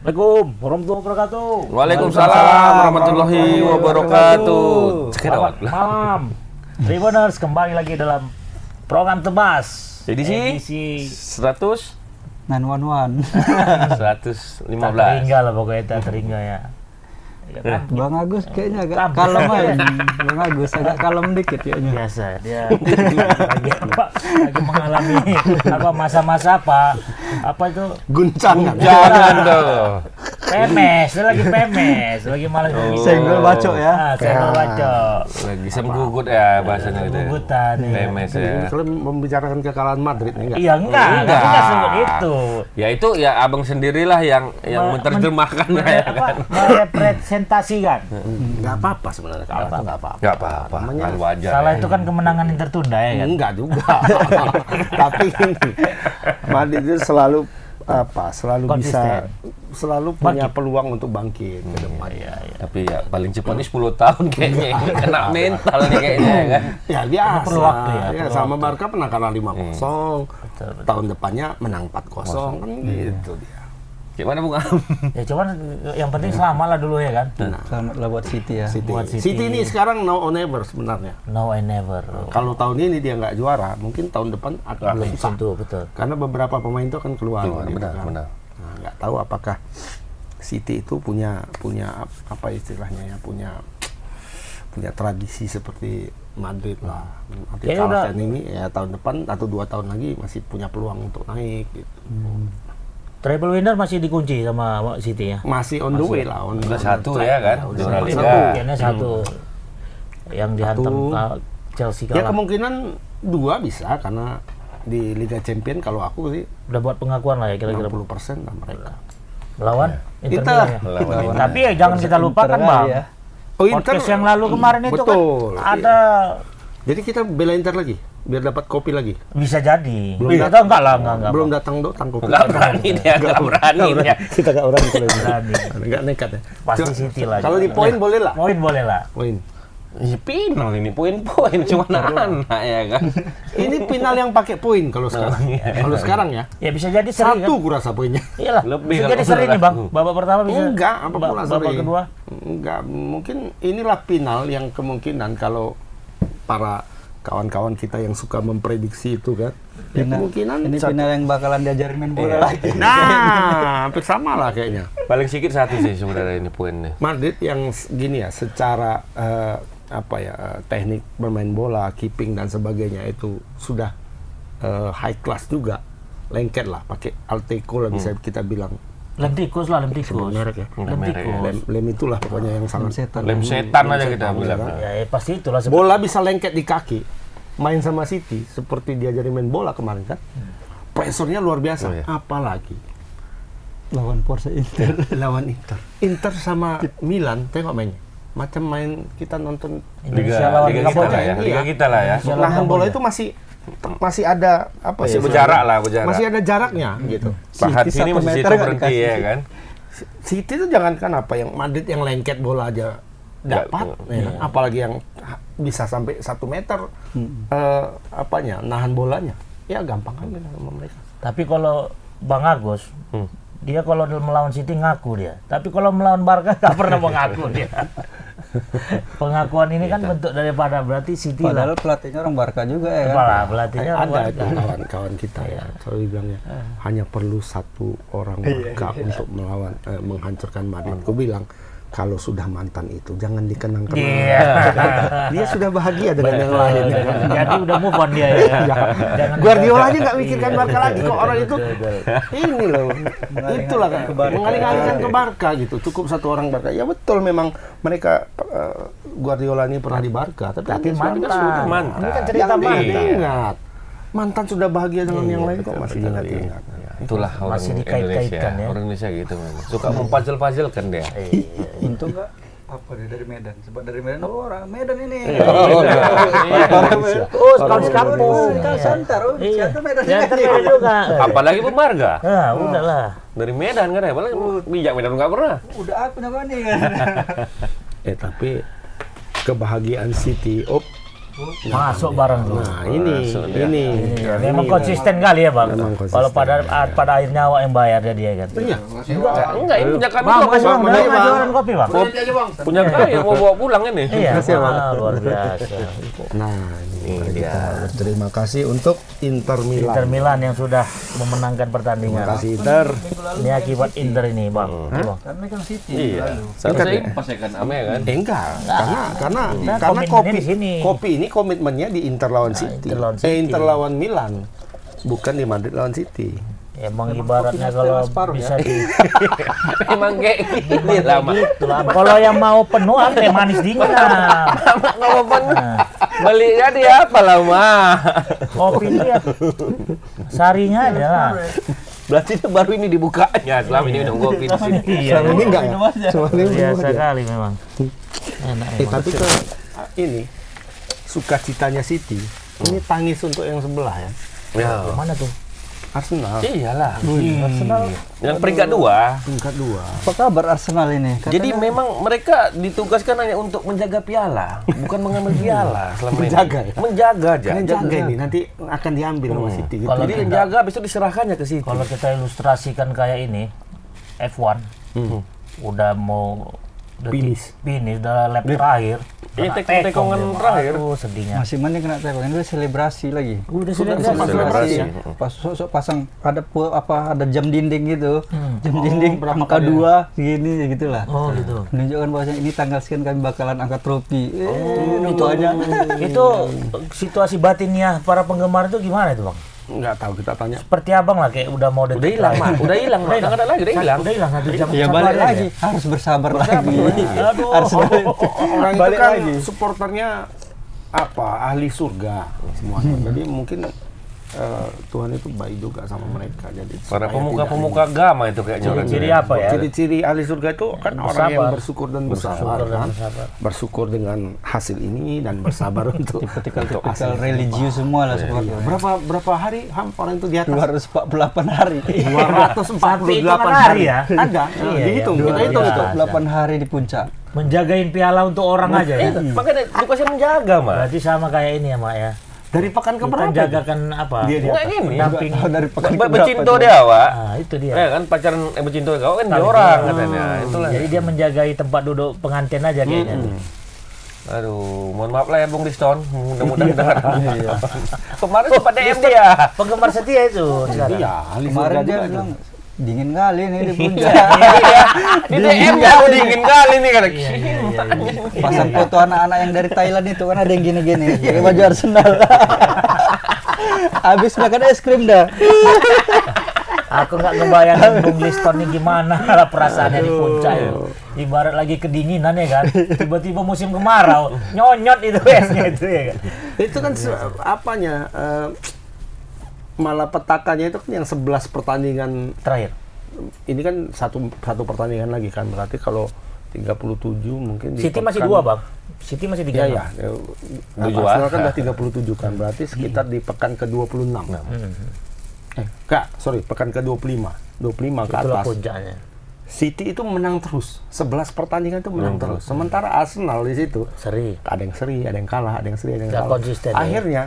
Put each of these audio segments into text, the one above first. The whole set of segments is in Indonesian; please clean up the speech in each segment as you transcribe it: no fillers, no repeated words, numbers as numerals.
Assalamualaikum warahmatullahi wabarakatuh. Waalaikumsalam warahmatullahi wabarakatuh. Selamat malam, Tribuners, kembali lagi dalam program Tebas. Edisi 100 911. 115. Teringga lah pokoknya, teringga ya. Bang Agus kayaknya agak kalem aja. Bang Agus agak kalem dikit kayaknya. Biasa dia lagi mengalami masa-masa apa itu Jangan tuh. PMS, dia lagi PMS, lagi malas Senggol bacok ya. Senggol bacok. Lagi gugut ya bahasanya gitu. Gugutan ya. PMS ya. Kalau membicarakan kekalahan Madrid enggak? Iya enggak sebut itu. Ya itu ya abang sendirilah yang menerjemahkan ya kan. Merepresentasikan. Enggak apa-apa sebenarnya kalah itu enggak apa-apa. Enggak apa-apa, kan wajar. Salah ya. itu kan kemenangan yang tertunda ya kan. Enggak juga. Tapi ini Madrid itu selalu Konsisten. selalu punya peluang untuk bangkit ke depan. Tapi ya paling cepat nih 10 tahun kayaknya kena mental nih kayaknya ya kan. Ya biasa. Perlu waktu ya, Ya, perlu sama waktu. Barca pernah kalah 5-0. Tahun depannya menang 4-0 kan gitu dia. Gimana Bung Am? Ya cuman yang penting selamat lah dulu ya kan. Selamatlah buat City ya. Buat City. City ini sekarang now or never sebenarnya. Now and never. Kalau tahun ini dia nggak juara, mungkin tahun depan agak Belum susah. tentu, betul. Karena beberapa pemain itu akan keluar. gitu Benar, kan. benar. Nah, nggak tahu apakah City itu punya apa istilahnya ya, punya tradisi seperti Madrid lah. Nanti Kayaknya udah- kalahkan ini ya tahun depan atau 2 tahun lagi masih punya peluang untuk naik gitu. Treble winner masih dikunci sama City ya. Masih on the way lah. Udah satu ya kan, udah juara satu. liga. Kayaknya satu yang dihantam Chelsea Ya kalah. kemungkinan 2 bisa karena di Liga Champion kalau aku sih Udah buat pengakuan lah ya kira-kira 60% lah mereka. melawan Inter Inter. Milan ya. Tapi ya jangan kita lupakan Inter Bang. ya. Oh, Podcast yang lalu kemarin itu betul. kan ada Jadi kita bela Inter lagi biar dapat kopi lagi. bisa jadi. Belum Kita enggak lah, enggak. Belum datang kopi. Enggak berani dia, enggak berani dia. Kita nggak orang kalau Berani. nggak nekat ya. Pasti City lah. Kalau di poin boleh lah. Poin boleh lah. Poin. Ini final ini poin-poin cuma anak ya kan. Ini final yang pakai poin kalau sekarang. Kalau sekarang ya. Ya bisa jadi seri kan. 1 kurasa poinnya. Iyalah. Lebih Bisa kalau jadi seri nih Bang. salah. Babak pertama bisa. Enggak, apa pula Babak seri. kedua. Enggak, mungkin inilah final yang kemungkinan kalau para kawan-kawan kita yang suka memprediksi itu kan. Ya kemungkinan Ini final yang bakalan diajarin main bola lagi. Nah, hampir sama lah kayaknya. Paling sedikit satu sih sebenarnya ini poinnya. Madrid yang gini ya, secara teknik bermain bola, keeping dan sebagainya itu sudah high class juga, lengket lah, pakai Alteco lah bisa kita bilang. Lem tikus lah, lem tikus. Merek ya. Lem Merek ya. tikus. Lem itulah pokoknya yang sangat Setan. Lem setan aja kita bilang. Ya, pasti itulah bola bisa lengket di kaki. Main sama City seperti diajarin main bola kemarin kan. Pressurnya luar biasa. Oh, iya. Apalagi Lawan Porse Inter. lawan Inter. Inter sama Milan tengok mainnya. Macam main kita nonton Indonesia lawan Liga kita Kamboja lah ya. Iya. Liga kita lah ya. Indonesia lawan nahan bola Kamboja. itu masih ada apa Masih ya? berjarak lah, berjarak. Masih ada jaraknya gitu. Pahat City sini 1 masih meter situ nggak berhenti dikasih. ya kan. City itu jangankan apa yang Madrid yang lengket bola aja dapat, ya kan? Apalagi yang bisa sampai 1 meter nahan bolanya. Ya gampang aja sama mereka. Tapi kalau Bang Agus, dia kalau melawan City ngaku dia. Tapi kalau melawan Barca nggak pernah mengaku dia. Pengakuan ini kan bentuk daripada berarti City lah. Padahal pelatihnya orang Barca juga ya kan. Kepala pelatihnya orang Ada Barca. itu kawan-kawan kita ya, selalu bilangnya hanya perlu 1 orang Barca untuk melawan menghancurkan Madrid. Aku bilang kalau sudah mantan itu jangan dikenang-kenang. Iya. Dia sudah bahagia dengan yang lain. Ya kan? Jadi udah move on dia ya. Jangan Guardiola aja nggak mikirkan Barca lagi kok orang itu. Betul. Ini loh, itulah kan mengalih-alihkan ke Barca gitu. Cukup 1 orang Barca. Ya betul memang mereka Guardiola ini pernah di Barca, tapi mantan. Mantan. Ini kan cerita jangan mantan. diingat. Mantan sudah bahagia dengan yang lain kok masih diingat-ingat. Itulah orang Masih Indonesia. dikait-kaitkan ya. Orang Indonesia gitu memang. Suka mempuzzle-puzzlekan dia. Untung nggak apa dia dari Medan. Sebab dari Medan orang Medan ini. Oh, sekali sekampung. Kan santar. Iya. Siapa Medan Ya, ini? ntar Medan juga. Apalagi pemarga. Nah, udahlah. Dari Medan kan ya, apalagi bijak Medan nggak pernah. Udah aku nyoba nih. Tapi kebahagiaan City, Masuk bareng tuh. Nah, ini. Iya, memang konsisten kali ya bang. Memang konsisten. Kalau pada akhirnya awak yang bayar dia kan. Iya. Enggak, ini punya kami Bang, kok. makasih bang, Bang, udah Bang. ngajarin kopi bang. Punya kami mau bawa pulang ini. Iya, Makasih, Bang. luar biasa. Nah, ini dia. Terima kasih untuk Inter Milan. Inter Milan yang sudah memenangkan Terima pertandingan. kasih Inter. Ini akibat Inter ini bang. Iya, bang. Kan megang City. Iya. Seharusnya impas ya kan, ame kan. Enggak, karena komitmennya di sini. kopi ini komitmennya di Inter lawan City. Inter lawan City. Inter lawan Milan. Bukan di Madrid lawan City. Emang ibaratnya kalau bisa di Emang kayak gini lama. gitu lah. Kalau yang mau penuh teh manis dingin lah. Ngomong beli jadi apa lama? Kopi ini ya sarinya aja lah. Berarti itu baru ini dibukanya. Selama ini minum kopi di sini. Iya, Selama ini enggak ya? Selama ini biasa enggak. kali memang. Enak emang. Tapi ini sukacitanya City. Ini tangis untuk yang sebelah ya. Ya. Mana tuh? Arsenal. Iyalah. Arsenal. Yang peringkat 2. Peringkat 2. Apa kabar Arsenal ini? Jadi memang mereka ditugaskan hanya untuk menjaga piala, bukan mengambil piala selama ini. Menjaga ya? Menjaga aja. Kalian jaga ini nanti akan diambil sama City gitu. Kalau Jadi yang jaga habis itu diserahkannya ke City. Kalau kita ilustrasikan kayak ini F1 udah mau Finish. udah lap terakhir. Ini Kena tekongan tekong dia. terakhir. Aduh, sedihnya. Masih mana kena tepung? Ini udah selebrasi lagi. Udah selebrasi. ya. Pas sosok pasang ada jam dinding gitu. Jam Oh, dinding berapa angka kali 2 gini gitulah. Oh gitu. Menunjukkan bahwasanya ini tanggal sekian kami bakalan angkat trofi. Itu aja. Itu situasi batinnya para penggemar itu gimana itu bang? Nggak tahu, kita tanya. Seperti abang lah kayak udah mau Udah hilang, Mak. Udah hilang, Mak. Nggak ada lagi, udah hilang. Udah hilang 1 jam. Ya satu balik hari lagi, aja. harus bersabar lagi. Aduh. Arsenal Orang itu balik kan lagi. supporternya apa? Ahli surga semuanya. Jadi mungkin Tuhan itu baik juga sama mereka. Jadi Para supaya pemuka-pemuka agama itu kayaknya orang. Ciri apa ya? Ciri-ciri ahli surga itu kan orang yang Bersabar. bersyukur dan bersabar, Bersyukur dan kan? bersabar. Bersyukur dengan hasil ini dan bersabar untuk Tipikal religius semua lah supporter. berapa hari orang itu di atas 248 hari. 248 hitungan hari ya? Ada, Iya, dihitung, iya. kita hitung itu. 248 hari di puncak. Menjagain piala untuk orang aja ya. Makanya dikasih menjaga, Mak. Berarti sama kayak ini ya mak ya. Dari pekan ke Kita berapa? jagakan apa? Dia di Enggak atas. gini. Damping. Dari pekan Becinto dia, Wak. Ah itu dia. Ya kan pacaran becinto kau kan dia orang katanya. Itulah. Jadi dia menjagai tempat duduk pengantin aja kayaknya. Aduh, mohon maaf lah ya Bung Diston. Mudah-mudahan dengar. Kemarin sempat DM dia. Penggemar setia itu sekarang. Iya, ahli Kemarin surga dia juga. bilang dingin kali nih di puncak. Di DM ya, aku dingin kali nih kata. Pasang foto anak-anak yang dari Thailand itu kan ada yang gini-gini pakai baju Arsenal. Habis makan es krim dah. Aku nggak ngebayangin Bung Liston ini gimana lah perasaannya di puncak itu. Ibarat lagi kedinginan ya kan. Tiba-tiba musim kemarau, nyonyot itu esnya itu ya kan. Itu kan apanya? Malah petakannya itu kan yang 11 pertandingan. Terakhir. Ini kan satu pertandingan lagi kan. Berarti kalau 37 mungkin di City masih pekan- 2 bang. City masih 3. Iya, ya. Arsenal kan udah 37 kan. Berarti sekitar di pekan ke-26. Enggak, sorry, pekan ke-25. 25 ke Itulah atas. puncaknya. City itu menang terus. 11 pertandingan itu menang terus. Sementara Arsenal di situ Seri. ada yang seri, ada yang kalah, ada yang seri, ada yang Nggak kalah. konsisten, ya. Akhirnya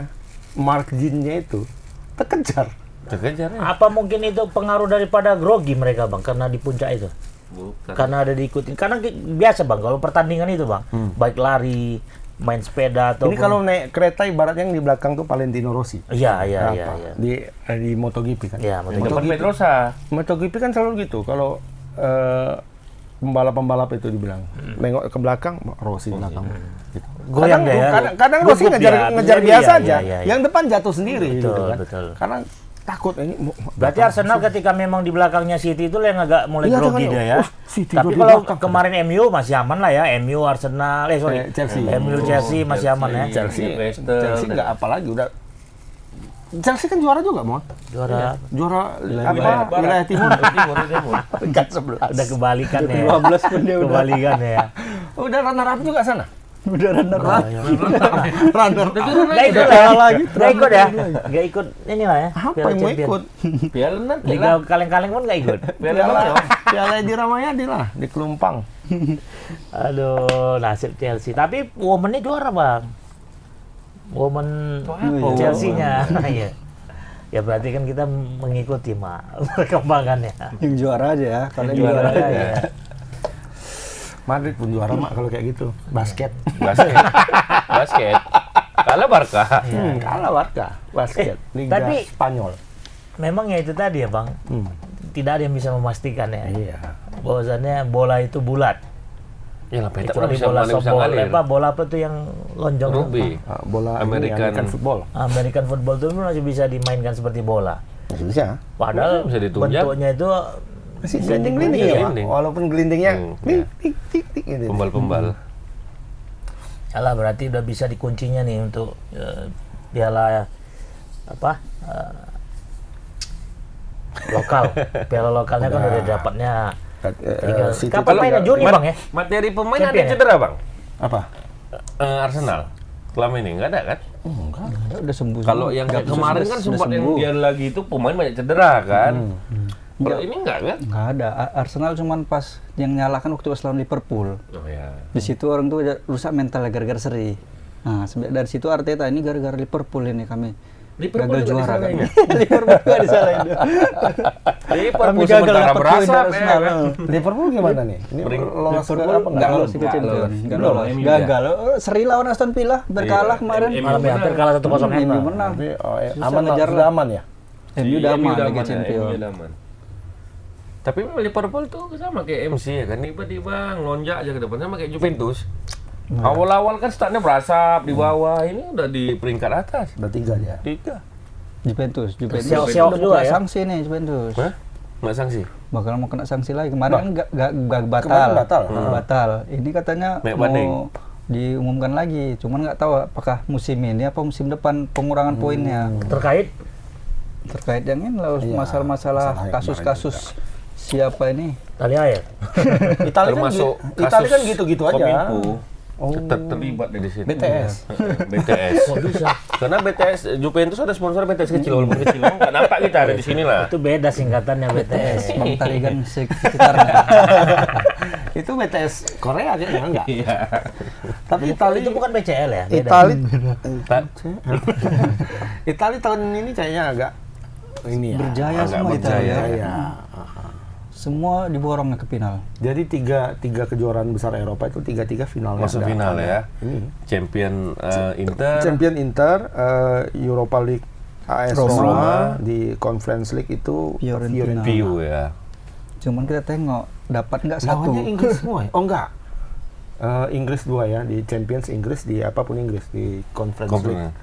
marginnya itu terkejar. Kejarnya. Apa mungkin itu pengaruh daripada grogi mereka bang karena di puncak itu? Karena ada diikutin. Karena biasa bang kalau pertandingan itu bang, baik lari, main sepeda atau Ini kalau naik kereta ibaratnya yang di belakang tuh Valentino Rossi. iya. Apa? Di MotoGP kan. Iya, Depan Pedrosa. MotoGP kan selalu gitu. Kalau pembalap-pembalap itu dibilang nengok ke belakang, Rossi di belakang. Gitu. Goyang deh ya. Kadang Rossi Gugup ngejar dia. ngejar Iya, biasa iya, aja. iya, iya. Yang depan jatuh sendiri Betul, gitu kan. betul. Karena takut ini. Berarti Arsenal ketika memang di belakangnya City itu yang agak mulai Iya, grogi kan, dia ya. City Tapi gua di kalau belakang. kemarin MU masih aman lah ya. MU Arsenal, Chelsea. MU Chelsea masih aman ya. Chelsea Leicester. nggak apa lagi udah. Chelsea kan juara juga, Mon. Juara. Juara apa? Wilayah Timur. Peringkat 11. Udah kebalikan ya. 12 pun dia udah. Kebalikan ya. Udah runner up juga sana. Udah runner up. Runner up. Gak ikut ya. Gak ikut ya. Gak ikut inilah ya. Apa Piala yang mau Champion. ikut? Piala nanti Liga kaleng-kaleng pun gak ikut. Piala di Ramayadi lah, di Kelumpang. Aduh, nasib Chelsea. Tapi womennya juara bang. woman Chelsea-nya. Iya. Ya berarti kan kita mengikuti perkembangannya. Yang juara aja ya. Kalau yang Juara juara aja ya. ya. Madrid pun juara mak kalau kayak gitu. Basket. Basket. Kalah Barca. Kalah Barca. Basket. Liga tapi- Spanyol. Memang ya itu tadi ya Bang, tidak ada yang bisa memastikan ya. Iya. Bahwasannya bola itu bulat. Ya lah, petak Kecuali bisa bola mana bisa softball, ngalir. bola apa tuh yang lonjong? Rugby. Bola American. American football. American football itu masih bisa dimainkan seperti bola. Masih bisa. Padahal Bisa ditunjak. bentuknya itu Masih bisa gelinding-gelinding digunting, ya, gelinding. Pak? Walaupun gelindingnya Iya. tik tik tik gitu. Pembal-pembal. Alah, berarti udah bisa dikuncinya nih untuk piala apa? Lokal. Piala lokalnya kan udah dapatnya. City Kapan tuh- mainnya? Juni Bang ya? Materi pemain ada Champion yang ya? cedera Bang? Apa? Arsenal. Selama ini nggak ada kan? Udah sembuh. Kalau yang kayak kemarin kan sempat yang dia lagi itu pemain banyak cedera kan. Kalau ini enggak kan? Nggak ada. Arsenal cuman pas yang nyalakan waktu pas lawan Liverpool. Oh ya. Di situ orang tuh rusak mental gara-gara seri. Nah, dari situ Arteta ini gara-gara Liverpool ini kami Liverpool gagal juga juara kan. disalahin ya? Liverpool nggak disalahin. Liverpool gagal sementara dapat berasap poin ya Arsenal. kan. Liverpool gimana nih? Ini lolos ke Liverpool apa nggak lolos ke Nggak Champions. lolos. Nggak Belum, lolos. MU Gagal. Seri lawan Aston Villa berkalah Iya, kemarin. MU Malam ya hampir kalah 1-0 MU Emang. menang. Tapi Susah aman lah, ngejar sudah lah. aman ya. MU udah aman Liga ya, Champions. MU udah aman. Tapi Liverpool tuh sama kayak MC ya kan, tiba-tiba ngelonjak aja ke depan sama kayak Juventus. Awal-awal kan startnya berasap di bawah, ini udah di peringkat atas. Udah 3 dia. 3. Juventus Siok-siok udah juga buka ya? sanksi nih Juventus. Hah? Nggak sanksi? Bakal mau kena sanksi lagi. Kemarin kan nggak batal. Kemarin batal. Batal. Ini katanya Naik mau banding. diumumkan lagi. Cuman nggak tahu apakah musim ini apa musim depan pengurangan poinnya. Terkait Terkait yang ini lah, Iya, masalah-masalah masalah yang kasus-kasus siapa ini. tali air. Itali kan Termasuk Itali kan gitu-gitu aja. Kominfo. Oh. Terlibat di situ. BTS. BTS. Kok bisa? Karena BTS Juventus ada sponsor BTS kecil walaupun kecil. Nggak nampak kita ada di sini lah. Itu beda singkatannya BTS. Bang Tarigan sekitarnya. Itu BTS Korea kayaknya enggak. Iya. Tapi Itali Itu bukan BCL ya? Beda. Itali Ta- Itali tahun ini kayaknya agak ini ya. Berjaya agak semua berjaya. Italia. Ya. Semua diborongnya ke final. Jadi tiga kejuaraan besar Eropa itu tiga finalnya. Masuk ada- final ada ya. Ini. Champion Inter. Champion Inter, Europa League AS Roma. Roma, di Conference League itu Fiorentina. Piu ya. Cuman kita tengok dapat nggak satu. Lawannya Inggris semua ya? Oh enggak. Inggris 2 ya, di Champions Inggris, di apapun Inggris, di Conference League.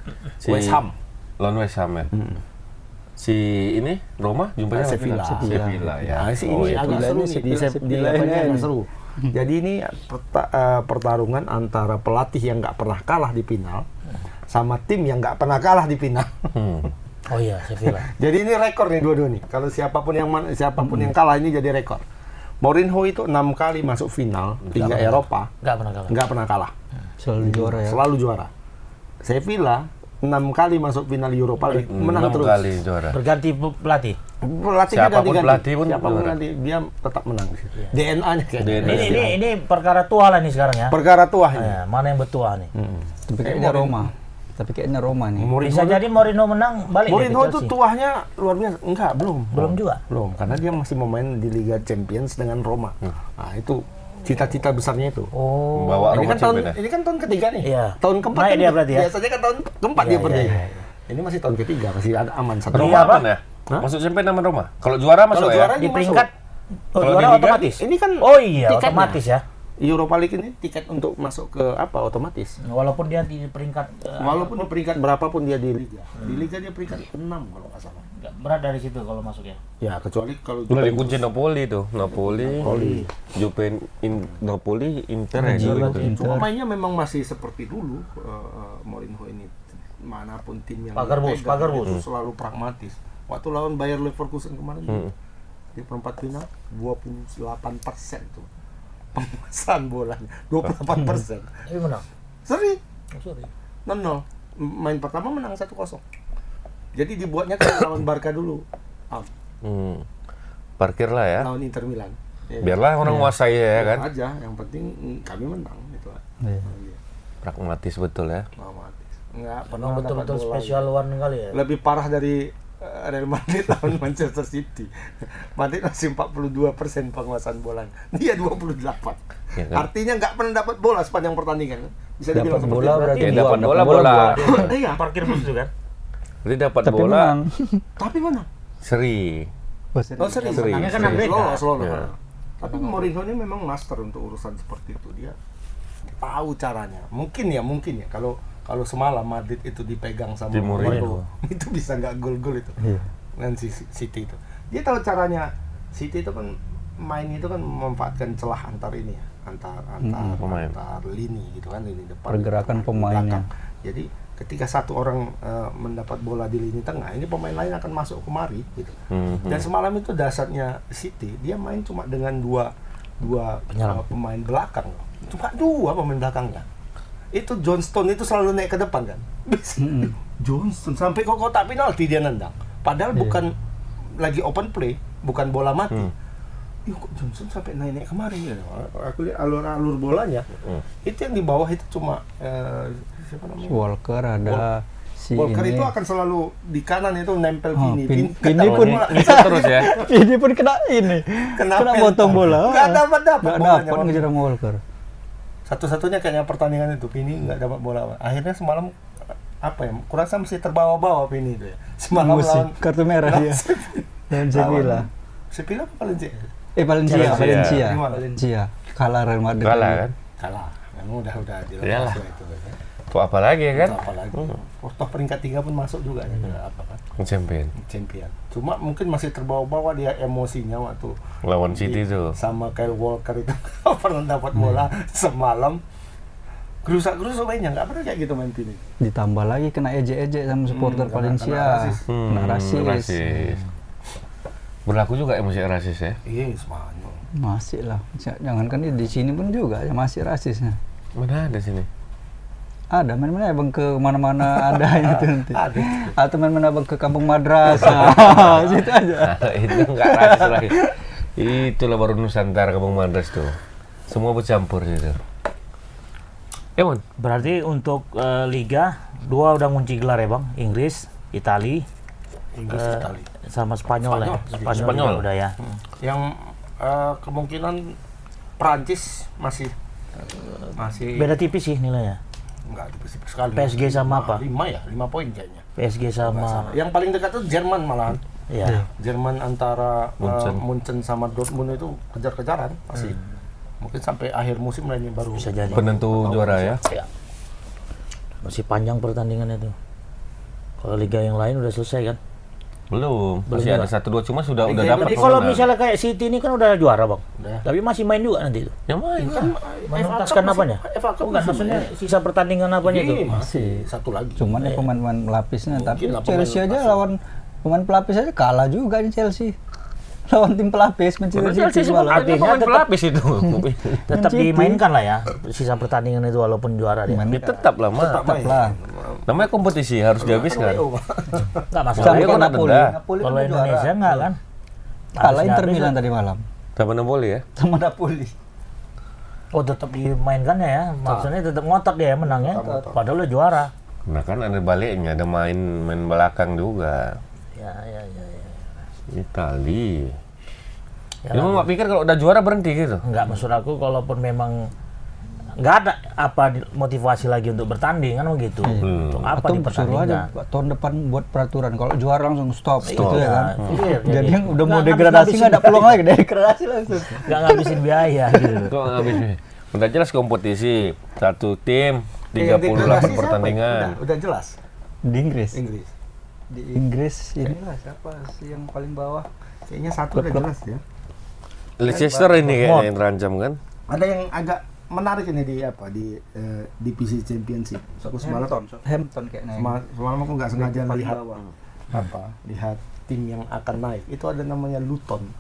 West Ham. Lawan West Ham ya. Si ini Roma jumpanya sama Sevilla. Sevilla ya. Nah, sih Oh, ini itu. agak seru nih, Sevilla apanya ini. agak seru. Jadi ini pertarungan antara pelatih yang nggak pernah kalah di final sama tim yang nggak pernah kalah di final. Oh iya, Sevilla. Jadi ini rekor nih dua-dua nih. Kalau siapapun yang kalah ini jadi rekor. Mourinho itu 6 kali masuk final Liga Eropa, Nggak pernah kalah. nggak pernah kalah. Selalu juara ya. Selalu juara. Sevilla 6 kali masuk final Europa League, menang 6 terus. kali juara. Berganti pelatih. Pelatihnya Siapapun ganti-ganti. pelatih pun Siapapun juara. nanti dia tetap menang di situ. DNA-nya kayaknya. DNA. Ini perkara tua lah nih sekarang ya. Perkara tua ini. Ya, mana yang bertua nih? Tapi kayaknya Roma. Tapi kayaknya Roma nih. Bisa jadi Mourinho menang balik Mourinho dia ke itu Chelsea. tuahnya luar biasa. Enggak, belum. Belum juga. Belum, karena dia masih memain di Liga Champions dengan Roma. Nah, itu cita-cita besarnya itu. Oh. Bawa Ini Roma kan tahun Champion ya. ini kan tahun ketiga nih. Iya. Tahun keempat Naik kan dia berarti ya? Biasanya kan tahun keempat Iya, dia iya, berdaya. iya, Ini masih tahun ketiga, masih ada aman satu. Roma Iya, apa? aman ya? Hah? Masuk champion sama Roma. Kalau juara masuk juara ya. Di masuk. peringkat Kalau juara di Liga, otomatis. ini kan Oh iya, tiketnya. otomatis ya. Europa League ini tiket untuk masuk ke apa otomatis. Walaupun dia di peringkat Walaupun di peringkat berapapun dia di liga. Di liga dia peringkat 6 kalau nggak salah. nggak berat dari situ kalau masuk ya. Ya, kecuali kalau Udah dikunci Napoli tuh. Napoli. Napoli, Inter ya. Gitu. Cuma mainnya memang masih seperti dulu Mourinho ini. Manapun tim yang Pagar bus. itu selalu pragmatis. Waktu lawan Bayer Leverkusen kemarin di perempat final 28% tuh penguasaan bolanya, 28%. Tapi menang. Seri Oh, sorry. 0-0. Main pertama menang 1-0. Jadi dibuatnya kayak lawan Barca dulu. Out. Parkir lah ya. Lawan Inter Milan. Ya, Biarlah orang nguasai ya kan. aja, yang penting kami menang itu. Iya. Iya, Pragmatis betul ya. pragmatis. nggak pernah Memang dapat betul-betul bola. special one kali ya. Lebih parah dari Real Madrid lawan Manchester City. Madrid masih 42% penguasaan bolanya. Dia 28. Ya kan? Artinya nggak pernah dapat bola sepanjang pertandingan. Bisa Dapat dibilang seperti bola itu. berarti Ya, dua, dapat bola. dua. Iya, Parkir bus itu kan. Jadi dapat Tapi bola menang. tapi mana? seri. Oh, serius. Sering. Menangnya kan agregat. Lolos. Ya. Tapi Mourinho ini memang master untuk urusan seperti itu. Dia tahu caranya. Mungkin ya kalau semalam Madrid itu dipegang sama Di Mourinho. itu bisa nggak gol-gol itu. Iya. Dan si City itu. Dia tahu caranya. City itu kan main itu kan memanfaatkan celah antar ini ya, pemain. antar lini gitu kan, lini depan. Pergerakan lini pemainnya. belakang. Jadi ketika satu orang mendapat bola di lini tengah, ini pemain lain akan masuk kemari gitu. Dan semalam itu dasarnya City, dia main cuma dengan dua pemain belakang. Cuma dua pemain belakangnya. Itu Johnston itu selalu naik ke depan kan. Johnston sampai ke kotak penalti dia nendang. Padahal bukan lagi open play, bukan bola mati. Ih, kok Johnson sampai naik kemari ya? Aku lihat alur bolanya. Itu yang di bawah itu cuma siapa namanya? Walker ada si Walker ini. itu akan selalu di kanan itu nempel Oh, Vini. Vini ketahuan pun bola. Bisa terus ya. Ini pun kena ini. Kena Kena pen. potong bola. Nggak dapat Nggak bolanya. dapat ngejar sama Walker. Satu-satunya kayaknya pertandingan itu Vini nggak dapat bola. Akhirnya semalam apa ya? Kurasa mesti terbawa-bawa Vini itu ya. Semalam Musik lawan kartu merah dia. Dan Sevilla. Sevilla apa Valencia? Valencia. Gimana? Valencia. Kalah Real Madrid. Kalah kan? Kalah. Kan udah dilepas Iyalah. lah itu. Tuh apa lagi kan? Apa lagi? Toh peringkat 3 pun masuk juga ya. Apa kan? Champion. Champion. Cuma mungkin masih terbawa-bawa dia emosinya waktu Lawan City tuh. sama Kyle Walker itu pernah dapat bola semalam. Gerusak-gerusuk mainnya, nggak pernah kayak gitu main Vini. Ditambah lagi kena ejek-ejek sama supporter kena Valencia. rasis. Kena rasis. Rasis. Berlaku juga emosi rasis ya? Iya, Spanyol. Masih lah. Jangankan di sini pun juga ya masih rasisnya. Mana ada sini? Ada main-main abang ke mana-mana adanya tuh nanti. Ada. Atau main-main abang ke kampung madrasah. Situ aja. Itu enggak rasis lagi. Itulah baru Nusantara Kampung Madras tuh. Semua bercampur gitu. Mon. Berarti untuk Liga 2 udah ngunci gelar ya Bang. Inggris, Itali, Itali. sama Spanyol lah. Spanyol. juga udah ya. Yang kemungkinan Prancis masih Beda tipis sih nilainya. enggak tipis sekali. PSG sama apa? 5 ya, 5 poin kayaknya. PSG Nggak sama salah. Yang paling dekat tuh Jerman malahan. ya. Jerman antara Munchen. Munchen sama Dortmund itu kejar-kejaran masih. Mungkin sampai akhir musim lah ini baru Bisa jadi. Penentu juara ya. Ya. Masih panjang pertandingannya tuh. Kalau liga yang lain udah selesai kan? Belum. Masih Belum ada 1-2 cuma sudah Liga dapat. Berarti kalau kemenangan. misalnya kayak City ini kan udah juara Bang. Udah. Tapi masih main juga nanti itu. yang main kan. Menuntaskan apanya? FA Cup Enggak, maksudnya sisa pertandingan apanya itu? Iya, masih satu lagi. Cuman ya pemain-pemain pelapisnya. Tapi lah pemain Chelsea aja pelapis. lawan pemain pelapis aja kalah juga nih Chelsea. Lawan tim pelapis Padahal Manchester Chelsea City semua malah. artinya pemain tetap- pelapis itu. Tetap City. dimainkan lah ya sisa pertandingan itu walaupun juara dia. Ya, tetap lah, Mak. Tetap lah. Namanya kompetisi harus dihabiskan. Enggak masalah. Sama Dia kayak kan Napoli. denda. Napoli Kalau kan Indonesia juara. enggak kan? Kalah Harusnya Inter habis Milan lah. tadi malam. Sama Napoli ya. Sama Napoli. Oh tetap dimainkan ya? Maksudnya tetap ngotak dia menangnya. Padahal udah juara. Nah kan ada baliknya, ada main belakang juga. Ya. Itali. Ya, Ini mau pikir kalau udah juara berhenti gitu. Enggak, maksud aku kalaupun memang nggak ada apa motivasi lagi untuk bertanding kan begitu. Untuk apa Atau suruh aja dipertandingkan? tahun depan buat peraturan. Kalau juara langsung stop, gitu ya kan. Clear, Jadi yang udah mau nggak degradasi ngabisin nggak ada peluang lagi degradasi langsung. nggak ngabisin biaya gitu. Kok habis udah jelas kompetisi. Satu tim Yang 38 degradasi siapa? pertandingan. Udah jelas. Di Inggris. Inggris. Di Inggris inilah siapa sih yang paling bawah? Kayaknya satu udah jelas ya. Leicester ini kayaknya yang terancam kan. Ada yang agak menarik ini di divisi championship. Aku semalam Hampton kayaknya. semalam aku nggak sengaja Paling lihat bawah. lihat tim yang akan naik. Itu ada namanya Luton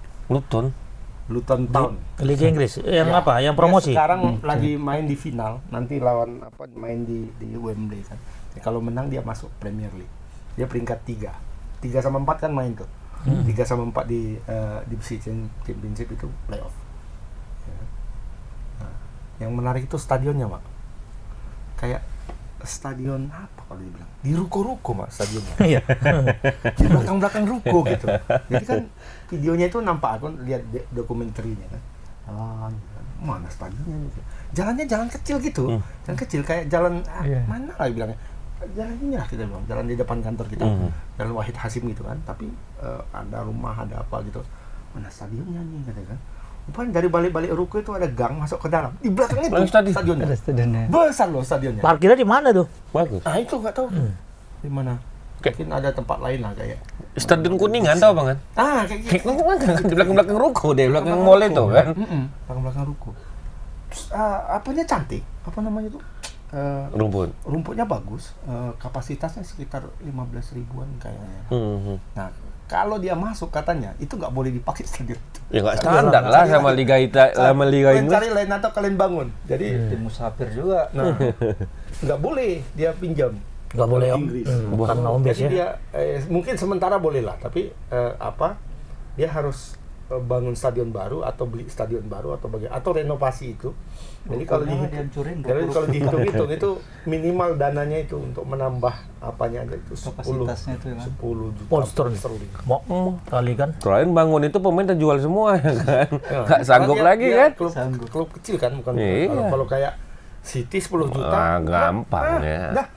Town. Liga Inggris yang Ya, apa? Yang dia promosi. sekarang lagi main di final, nanti lawan main di Wembley kan. Ya, kalau menang dia masuk Premier League. Dia peringkat 3. 3 sama 4 kan main tuh. 3 sama 4 di divisi championship itu playoff. Ya. Nah, yang menarik itu stadionnya, Mak. Kayak stadion apa kalau dibilang? Di ruko-ruko Mas stadionnya. Iya. Di belakang-belakang ruko gitu. Jadi kan videonya itu nampak, aku lihat dokumenterinya kan. Mana stadionnya gitu. Jalannya jalan kecil gitu. Jalan kecil kayak jalan mana lah bilangnya. Jalan ini lah kita bilang, jalan di depan kantor kita. Jalan Wahid Hasim gitu kan. Tapi ada rumah, ada apa gitu. Mana stadionnya nih katanya kan. Rupanya dari balik-balik ruko itu ada gang masuk ke dalam. Di belakang itu stadionnya. Ada stadionnya. Besar loh stadionnya. Parkirnya di mana tuh? Bagus. Nah itu nggak tahu di mana. Mungkin ada tempat lain lah kayak. Stadion Kuningan tahu Bang kan? Kayak gitu. Di belakang ruko deh, belakang mall itu kan. Belakang ruko. Terus, apanya cantik? Apa namanya itu? Rumputnya bagus. Kapasitasnya sekitar 15 ribuan kayaknya. Nah, kalau dia masuk katanya itu nggak boleh dipakai stadion itu. Ya nggak standar lah sama Liga Kalian Inggris. cari lain atau kalian bangun. Jadi Tim musafir juga. nah, nggak boleh dia pinjam. Nggak boleh om. Inggris. Karena om Jadi ya. dia mungkin sementara boleh lah, tapi dia harus bangun stadion baru atau beli stadion baru atau renovasi itu. Jadi kalau dihitung-hitung itu minimal dananya itu untuk menambah apanya aja itu 10 Kapasitasnya itu ya kan? 10 juta Polster sterling. mau kali kan. Selain bangun itu pemain terjual semua ya kan. Nggak sanggup Karena lagi dia kan. Klub kecil kan, bukan Iya. kalau kayak City 10 juta. Gampang ya. Dah.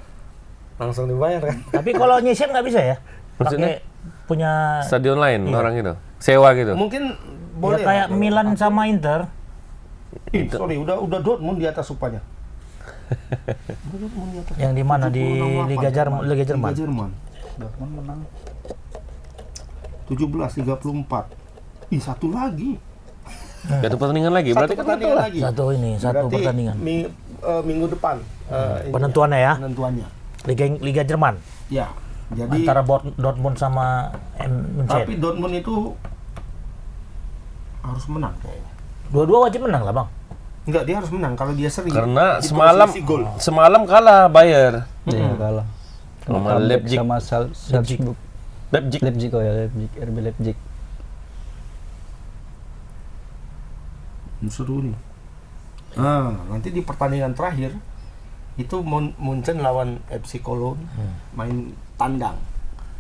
Langsung dibayar kan. Tapi kalau nyisir nggak bisa ya? Maksudnya? Pakai punya Stadion lain orang itu. Sewa gitu. Mungkin ya boleh kayak lah. Milan sama Inter. Sorry, udah Dortmund di atas upahnya. Udah Dortmund di atas. Yang di mana? Di 76, Liga Jerman. Liga Jerman. Dortmund menang. 17-34. Satu lagi. Satu pertandingan lagi. Berarti kan betul lah. lagi. Satu Berarti pertandingan. Minggu depan Penentuannya ya. penentuannya. Liga Jerman. Ya. Jadi Antara Dortmund sama Munchen. tapi Dortmund itu harus menang kayaknya. Dua-dua wajib menang lah bang. Enggak, dia harus menang kalau dia sering. Karena di semalam posisi gol. kalah Bayern. Iya kalah. Sama Comeback Leipzig. sama Salzburg. Leipzig. Leipzig RB Leipzig. Seru nih. Nanti di pertandingan terakhir itu Munchen lawan FC Cologne main tandang.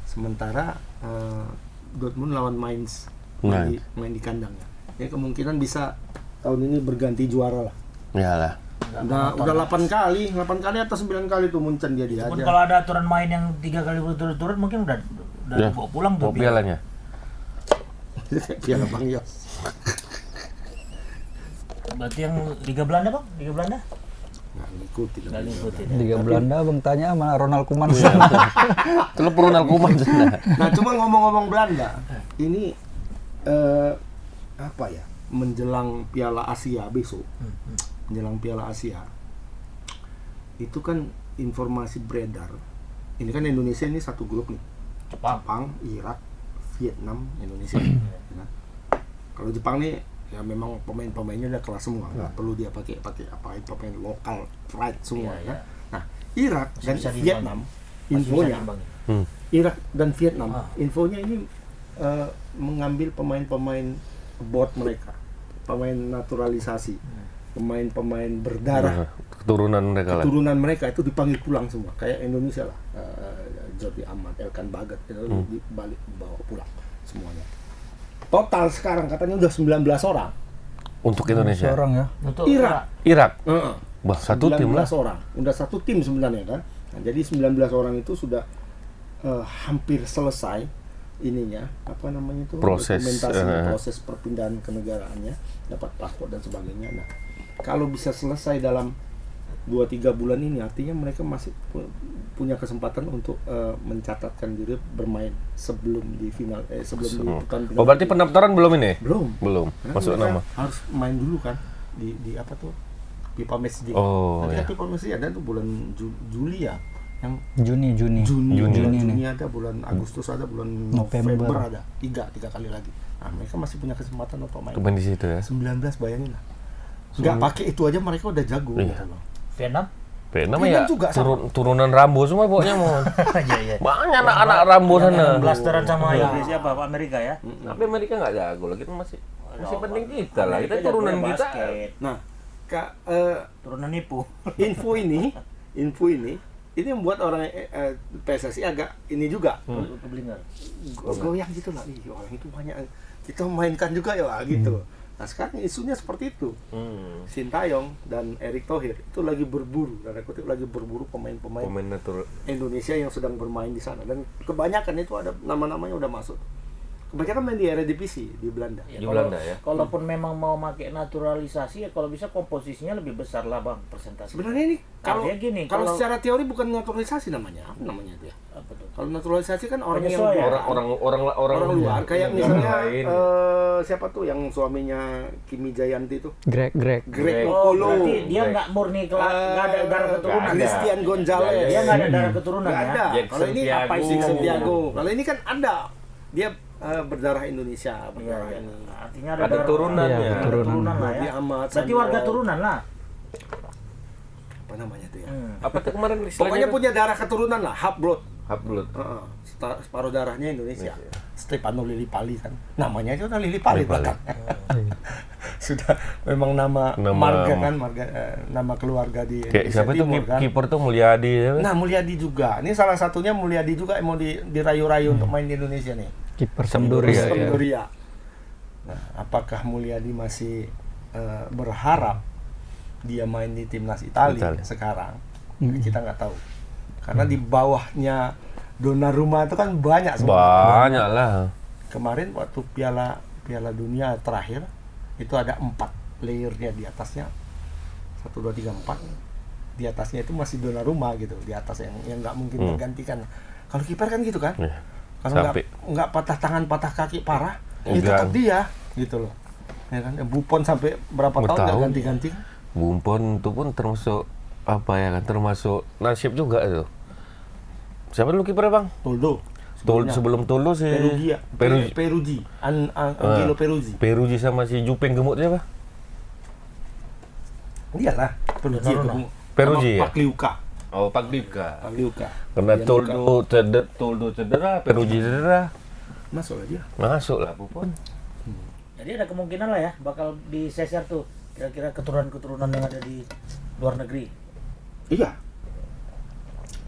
Sementara Dortmund lawan Mainz main di kandangnya. Ya kemungkinan bisa tahun ini berganti juara lah. Iyalah. Udah 8 kali atau 9 kali tuh Munchen dia Pun aja. kalau ada aturan main yang 3 kali berturut-turut mungkin udah Ya. dibawa pulang tuh. Bawa pialanya. Piala Bang Yos. Berarti yang Liga Belanda bang? Liga Belanda? Nggak ngikutin. Nggak ngikutin. Liga Belanda Bang tanya sama Ronald Koeman. Itu Ronald Koeman sana. Nah, cuma ngomong-ngomong Belanda, ini apa ya? Menjelang Piala Asia besok. Menjelang Piala Asia. Itu kan informasi beredar. Ini kan Indonesia ini satu grup nih. Jepang, Irak, Vietnam, Indonesia. Ya. Kalau Jepang nih ya memang pemain-pemainnya udah kelas semua, nggak perlu dia pakai apa pemain lokal pride semua Iya, ya. Nah, Irak dan Bisa Vietnam Masih infonya, bisa diimbangin. Irak dan Vietnam infonya ini mengambil pemain-pemain board mereka, pemain naturalisasi, pemain-pemain berdarah, Keturunan mereka lah. keturunan mereka itu dipanggil pulang semua, kayak Indonesia lah, Jordi Amat, Elkan Bagat itu dibalik bawa pulang semuanya. Total sekarang katanya udah 19 orang. Untuk Indonesia. Seorang ya. Untuk Irak. Heeh. Wah, satu tim lah. 19 orang. Udah satu tim sebenarnya kan. Nah, jadi 19 orang itu sudah hampir selesai ininya, apa namanya itu? Proses, dokumentasi, proses perpindahan kenegaraannya, dapat paspor dan sebagainya. Nah, kalau bisa selesai dalam 2-3 bulan ini artinya mereka masih punya kesempatan untuk mencatatkan diri bermain sebelum di final sebelum di putaran final. Oh, berarti pendaftaran belum ini? Belum. Karena Masuk mereka nama. harus main dulu kan di apa tuh? FIFA Match Day. Oh, Nanti iya. FIFA Match Day ada tuh bulan Juli ya. Yang Juni. bulan nih. Juni ada, bulan Agustus ada, bulan November November ada. Tiga kali lagi. Nah, mereka masih punya kesempatan untuk main. Main di situ ya. 19 bayangin lah. Nggak pakai itu aja mereka udah jago Iya. gitu loh. Vietnam? Vietnam Vietnam ya juga sama. turunan Rambo semua pokoknya mau. Iya. Banyak anak-anak Rambo sana. Blasteran sama Inggris apa Amerika ya? Tapi Amerika nggak jago lah, kita masih penting kita lah. Kita Amerika turunan jago kita. basket. Nah, Kak, Turunan nipu. info ini ini membuat orang PSSI agak ini juga Keblinger. goyang gitu lah. Ih, orang itu banyak kita mainkan juga ya lah gitu. Nah sekarang isunya seperti itu. Sintayong dan Erick Thohir itu lagi berburu, tanda kutip lagi berburu pemain-pemain Pemain natural. Indonesia yang sedang bermain di sana, dan kebanyakan itu ada nama-namanya udah masuk. Kebanyakan main di Eredivisie di Belanda. Ya, Di Belanda ya. Kalaupun memang mau pakai naturalisasi ya kalau bisa komposisinya lebih besar lah bang persentase. Sebenarnya ini kalau Artinya gini, kalau kalau- secara teori bukan naturalisasi namanya. Apa namanya itu ya? Apa tuh? Kalau naturalisasi kan orang yang Penyesuaian. Orang luar kayak yang misalnya lain. siapa tuh yang suaminya Kimi Jayanti itu? Greg Greg Greg. Oh, Okolo. berarti dia nggak murni nggak ada darah keturunan. ada. Christian Gonzalez. Dia nggak ada darah keturunan Nggak ya. ada. Jackson Kalau ini apa Tiago. sih Santiago? Kalau ini kan ada. Dia berdarah Indonesia, Iya, berdarah iya. ini. Artinya Ada darah- turunannya. Iya, Ada keturunan. turunan lah ya. Nabi Ahmad, Berarti Samuel. warga turunan lah. Apa namanya tuh ya? Apa tuh kemarin istilahnya? Pokoknya tuh? punya darah keturunan lah, half blood. Half blood. Separuh darahnya Indonesia. Stefano Lillipali kan. Namanya aja udah Lillipali Lillipali. bahkan. Sudah memang nama marga kan, nama keluarga di Kayak Indonesia siapa tuh Timur kan. kiper tuh Mulyadi ya? Nah, Mulyadi juga. Ini salah satunya Mulyadi juga yang mau dirayu-rayu untuk main di Indonesia nih. kiper Sampdoria, Sampdoria. ya. Sampdoria. Nah, apakah Mulyadi masih berharap dia main di timnas Italia Italia. sekarang? Kita nggak tahu. Karena di bawahnya Donnarumma itu kan banyak sebenarnya. Banyak lah. Kemarin waktu Piala Dunia terakhir itu ada 4 layernya di atasnya. 1 2 3 4. Di atasnya itu masih Donnarumma gitu, di atas yang nggak mungkin tergantikan. Kalau kiper kan gitu kan? Iya. Kalau Sampai. nggak patah tangan, patah kaki parah, itu Enggak. tetap dia gitu loh. Ya kan? Buffon sampai berapa tahun nggak Bertahun. ganti-ganti? Buffon itu pun termasuk apa ya kan? Termasuk nasib juga itu. Siapa dulu kipernya bang? Toldo. Sebelum Toldo sih. Peruzzi. Angelo Peruzzi. Peruzzi sama si Jupeng gemuk dia apa? Iyalah, Peruzzi itu. Donnarumma. Peruzzi ya? Pak Liuka. Oh, Pak Dipka. Pak Liuka. Karena Dia Toldo cedera, Peruzzi cedera. masuk lah dia. Masuk lah Buffon. Jadi ada kemungkinan lah ya bakal diseser tuh kira-kira keturunan-keturunan yang ada di luar negeri. Iya.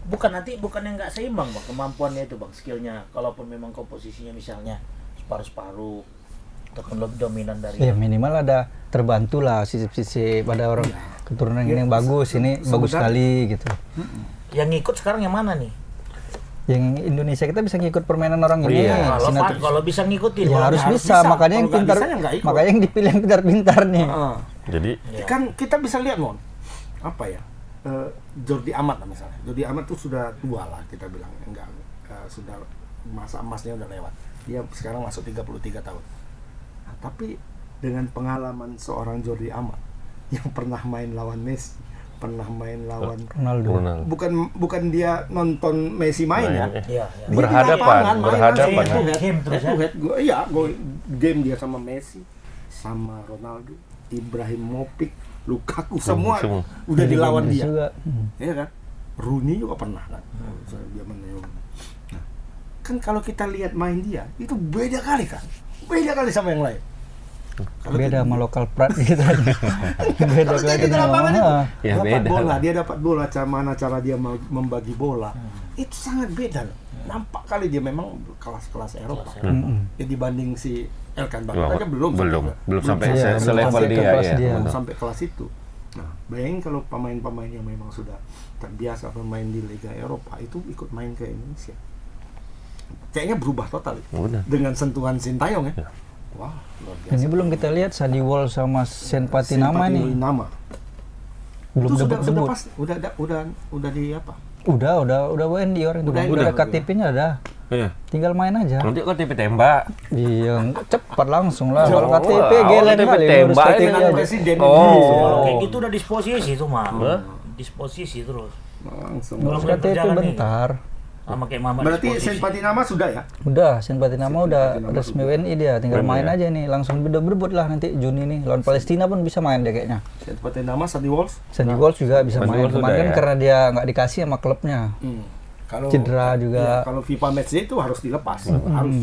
Bukan yang nggak seimbang bang kemampuannya itu bang, skillnya. Kalaupun memang komposisinya misalnya separuh-separuh ataupun lebih dominan dari. Ya minimal ada terbantu lah sisi-sisi pada orang keturunan ini yang bagus, ini bagus sekali gitu. Yang ngikut sekarang yang mana nih? Yang Indonesia kita bisa ngikut permainan orang ini. Iya. Kalau bisa ngikutin. Ya kalau harus nggak bisa, makanya yang Kalau nggak pintar, bisa, ya nggak ikut. makanya yang dipilih yang pintar-pintar nih. Heeh. Jadi Kan kita bisa lihat Mon, apa ya, Jordi Amat lah misalnya. Jordi Amat tuh sudah tua lah kita bilang, enggak, sudah masa emasnya udah lewat. Dia sekarang masuk 33 tahun. Nah, tapi dengan pengalaman seorang Jordi Amat yang pernah main lawan Messi, pernah main lawan, Ronaldo. bukan dia nonton Messi main ya. Iya, iya. Dia di Berhadapan, lapangan, main berhadapan. langsung head to head, Game terus head to head. Iya, game dia sama Messi, sama Ronaldo, Ibrahimovic, Lukaku, semua udah dilawan dia. Juga. Ya kan? Rooney juga pernah kan. Dia menang. Nah, kan kalau kita lihat main dia, itu beda kali kan. Beda kali sama yang lain. Kalau Beda sama lokal prat gitu. Beda kalau kali di lapangan itu, Ya, dapat beda bola, lah. dia dapat bola, mana cara dia membagi bola, itu sangat beda loh. Nampak kali dia memang kelas-kelas Eropa. Ya, dibanding si Elkan Bakat aja belum sampai Iya, selevel belum sampai dia kelas ya. dia. belum sampai kelas itu. Nah, bayangin kalau pemain-pemain yang memang sudah terbiasa bermain di Liga Eropa itu ikut main ke Indonesia, kayaknya berubah total itu. Udah. Dengan sentuhan Sintayong ya. Wah, luar biasa. Ini belum kita lihat Sadi Wall sama Sen Patinama nih. Nama. Belum Itu sudah debut-debut. pas, udah di apa? Udah WND orang itu. Udah Udah WND. KTP-nya ada. Iya. Tinggal main aja. Nanti kok TV tembak. Iya, cepat langsung lah. Kalau Oh, KTP awal gelen KTP kali. tembak Ngurus ini KTP Dengan aja. presiden Oh. Kalau kayak gitu udah disposisi tuh mah. Hah? Disposisi terus. langsung. Ngurus Belum KTP berjalan nih. bentar. Sama kayak Mama Berarti disposisi. Sen Patinama sudah ya? Udah, Sen Patinama udah resmi WNI dia. Tinggal main aja nih. Langsung berebut lah nanti Juni nih. Lawan Palestina pun bisa main dia kayaknya. Sen Patinama, Sandy Walsh. Sandy Walsh juga bisa Sandy main. Walsh Kemarin udah kan ya. karena dia nggak dikasih sama klubnya. Kalau Cedera juga. iya, kalau FIFA Matchday itu harus dilepas, harus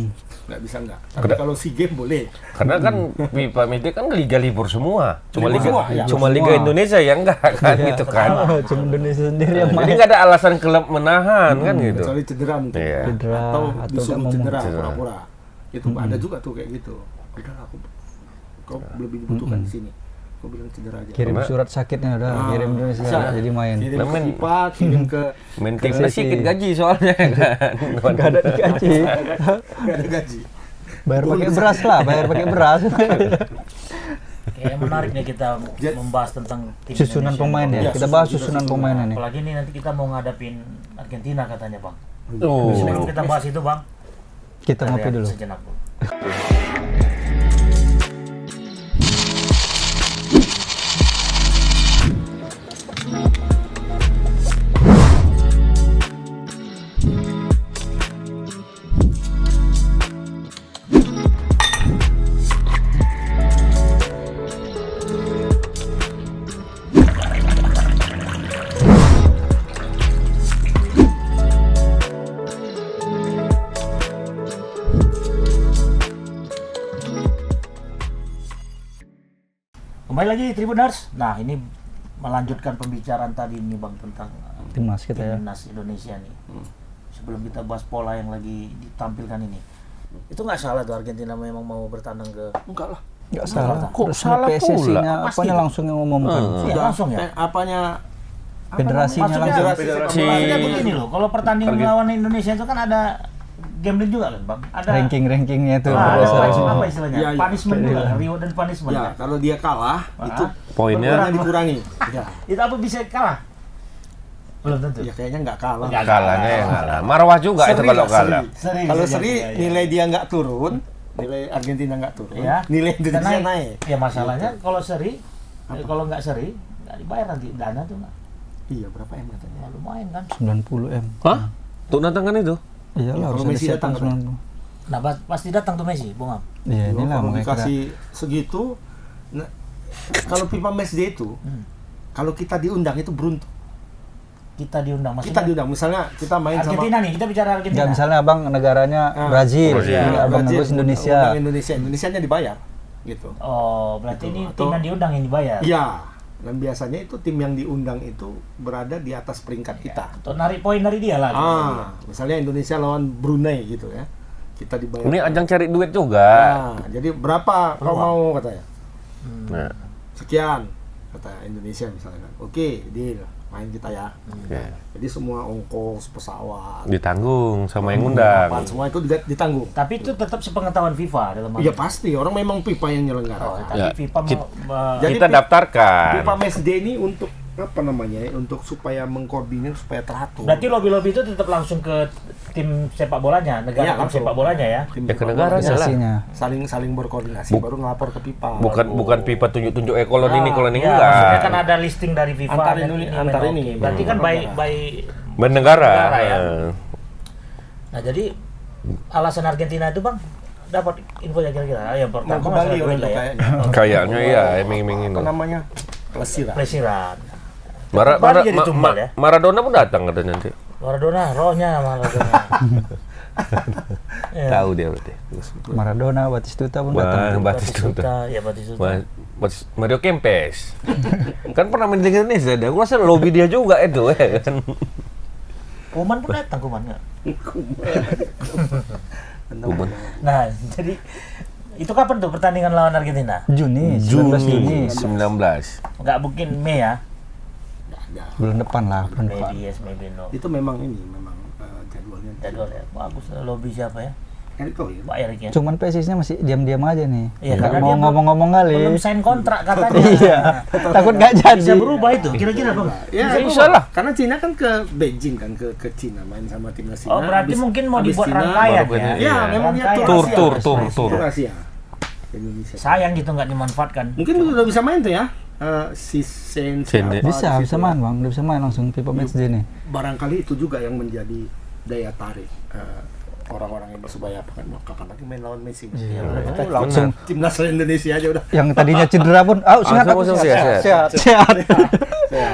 nggak bisa nggak. Tapi kalau SEA Games boleh. Karena kan FIFA Matchday kan liga libur semua. Cuma Libur liga semua, ya. cuma liga Semua. Indonesia yang enggak kan gitu kan. Oh, cuma Indonesia sendiri yang Jadi main. nggak ada alasan klub menahan kan gitu. Kecuali cedera mungkin. Iya. Cedera, Atau atau disuruh nggak mau cedera cedera. pura-pura. Itu ada juga tuh kayak gitu. Udah kau lebih dibutuhkan di sini. Kau bilang cedera aja. Kirim Karena- surat sakitnya udah, kirim Indonesia bisa. jadi main. Kirim ke Namun- FIFA, kirim ke Main timnas sesi. sedikit gaji soalnya kan. Nggak ada digaji. nggak ada gaji. Bayar pakai beras lah, bayar pakai beras. Kayak menarik nih kita membahas tentang tim Susunan Indonesia. pemain ya. Iya, Kita bahas susunan susunan pemain ini. Apalagi ini nanti kita mau ngadapin Argentina katanya bang. Oh. Sebelum kita bahas itu bang, Kita ngopi lihat dulu. sejenak dulu. Kembali lagi Tribuners. Nah ini melanjutkan pembicaraan tadi nih bang tentang Timnas kita ya. timnas Indonesia nih. Sebelum kita bahas pola yang lagi ditampilkan ini, itu nggak salah tuh Argentina memang mau bertandang ke. Enggak lah. Enggak salah. Kok Resmi salah PSSI-nya pula? apanya langsung yang ngumumkan. Iya, langsung ya. Apanya Federasinya Maksudnya, langsung. maksudnya begini loh, kalau pertandingan melawan Indonesia itu kan ada gambling juga kan bang? Ada Ranking-rankingnya itu. ada berdasarkan- apa istilahnya? Iya, iya. Punishment juga, reward dan punishment. Ya, kan? kalau dia kalah itu Poinnya poinnya dikurangi. Ya. Itu apa bisa kalah? Belum tentu. Ya kayaknya nggak kalah. Nggak kalahnya ya kalah. Marwah juga itu Seri kalau lah, kalah. Seri Kalau bisa seri jadi, ya, ya. nilai dia nggak turun, nilai Argentina nggak turun, Ya. nilai Indonesia naik. Ya masalahnya kalau seri, kalau nggak seri nggak dibayar nanti dana tuh nggak. Iya, berapa M katanya? Ya, lumayan kan. 90 M. Hah? Untuk datangkan itu? Iyalah harus kalau ada Messi siapkan datang, 90. Nah pasti datang tuh Messi, Bung Am. Iya, Loh, inilah kalau makanya kita dikasih segitu, nah, kalau FIFA Matchday itu, kalau kita diundang itu beruntung. Kita diundang maksudnya. Kita diundang, misalnya kita main Argentina nih, kita bicara Argentina. Enggak, misalnya abang negaranya Brazil, Brazil. ini abang Brazil, ngurus Indonesia. undang Indonesia, Indonesianya dibayar, gitu. Oh, berarti Gitu. ini Atau- tim yang diundang yang dibayar. Iya, dan biasanya itu tim yang diundang itu berada di atas peringkat kita. Atau narik poin dari dia lah. Misalnya Indonesia lawan Brunei gitu ya, kita dibayar. Ini ajang cari duit juga. Nah, jadi berapa kau mau katanya? Nah, Sekian kata Indonesia misalnya kan. Oke, deal, main kita ya. oke. Jadi semua ongkos pesawat, Ditanggung sama yang undang. apaan, semua itu ditanggung. Tapi itu tetap sepengetahuan FIFA dalam hal Iya ini. pasti, orang memang FIFA yang Oh, nyelenggarakan. tapi Ya, FIFA Jadi Kita FIFA daftarkan. Matchday ini untuk apa namanya? Untuk supaya mengkoordinir supaya teratur. berarti lobby-lobby itu tetap langsung ke tim sepak bolanya, negara Iya, tim langsung. sepak bolanya ya. Tim Ya, ke sepak negara bola salah. Asasinya. saling berkoordinasi baru ngelapor ke FIFA. Bukan pipa tunjuk-tunjuk kolon ini kolon ini Ya, enggak. maksudnya kan ada listing dari FIFA Antar dan ini- ini, antar men, ini. oke. Berarti kan by Bernegara. Negara ya. Eh. Nah, jadi alasan Argentina itu Bang dapat info ya kira-kira. Yang Mau pertama ke Bali masalah orang duit itu lah ya. kayaknya. Kayaknya iya, iming-iming Apa itu. namanya? Pelesiran. Pelesiran. Mara- jadi tumbal ya. Maradona pun datang katanya nanti. Maradona, rohnya Maradona. Ya. Tahu dia berarti. Maradona, Batistuta pun Wah, datang. Batistuta. Ya Batistuta. Mario Kempes. Kan pernah main di Indonesia, aku rasa lobby dia juga itu kan. Kuman pun datang, Kuman nggak? Kuman. Nah, jadi itu kapan tuh pertandingan lawan Argentina? Juni, 19 Juni. 19. Nggak mungkin Mei ya? Bulan depan lah, bulan depan. Maybe yes, maybe no. Itu memang jadwalnya. Jadwal ya. Bagus lobby siapa ya? Erick Thohir. Pak Erik ya. Cuman PSIS-nya masih diam-diam aja nih. Iya, Nggak karena mau dia ngomong-ngomong kali. Belum sign kontrak katanya. Iya, takut nggak jadi. Bisa berubah itu, kira-kira Bang. Ya, Bisa lah. Karena Cina kan ke Beijing kan ke Cina main sama timnas Cina. Oh, berarti Habis- mungkin mau habis dibuat Cina, rangkaian baru ke- ya? Ya, memang dia Rangkaian. Tur, Asia. tur. Tur Asia. Indonesia. Sayang gitu nggak dimanfaatkan. Mungkin udah bisa main tuh ya. Si Sen Sen, siapa Bisa di situ. main bang, udah bisa main langsung FIFA Matchday nih. Barangkali itu juga yang menjadi daya tarik orang-orang ini supaya apa kan kapan lagi main lawan Messi. Langsung Timnas Indonesia aja udah. yang tadinya cedera pun, sehat aku, langsung sehat.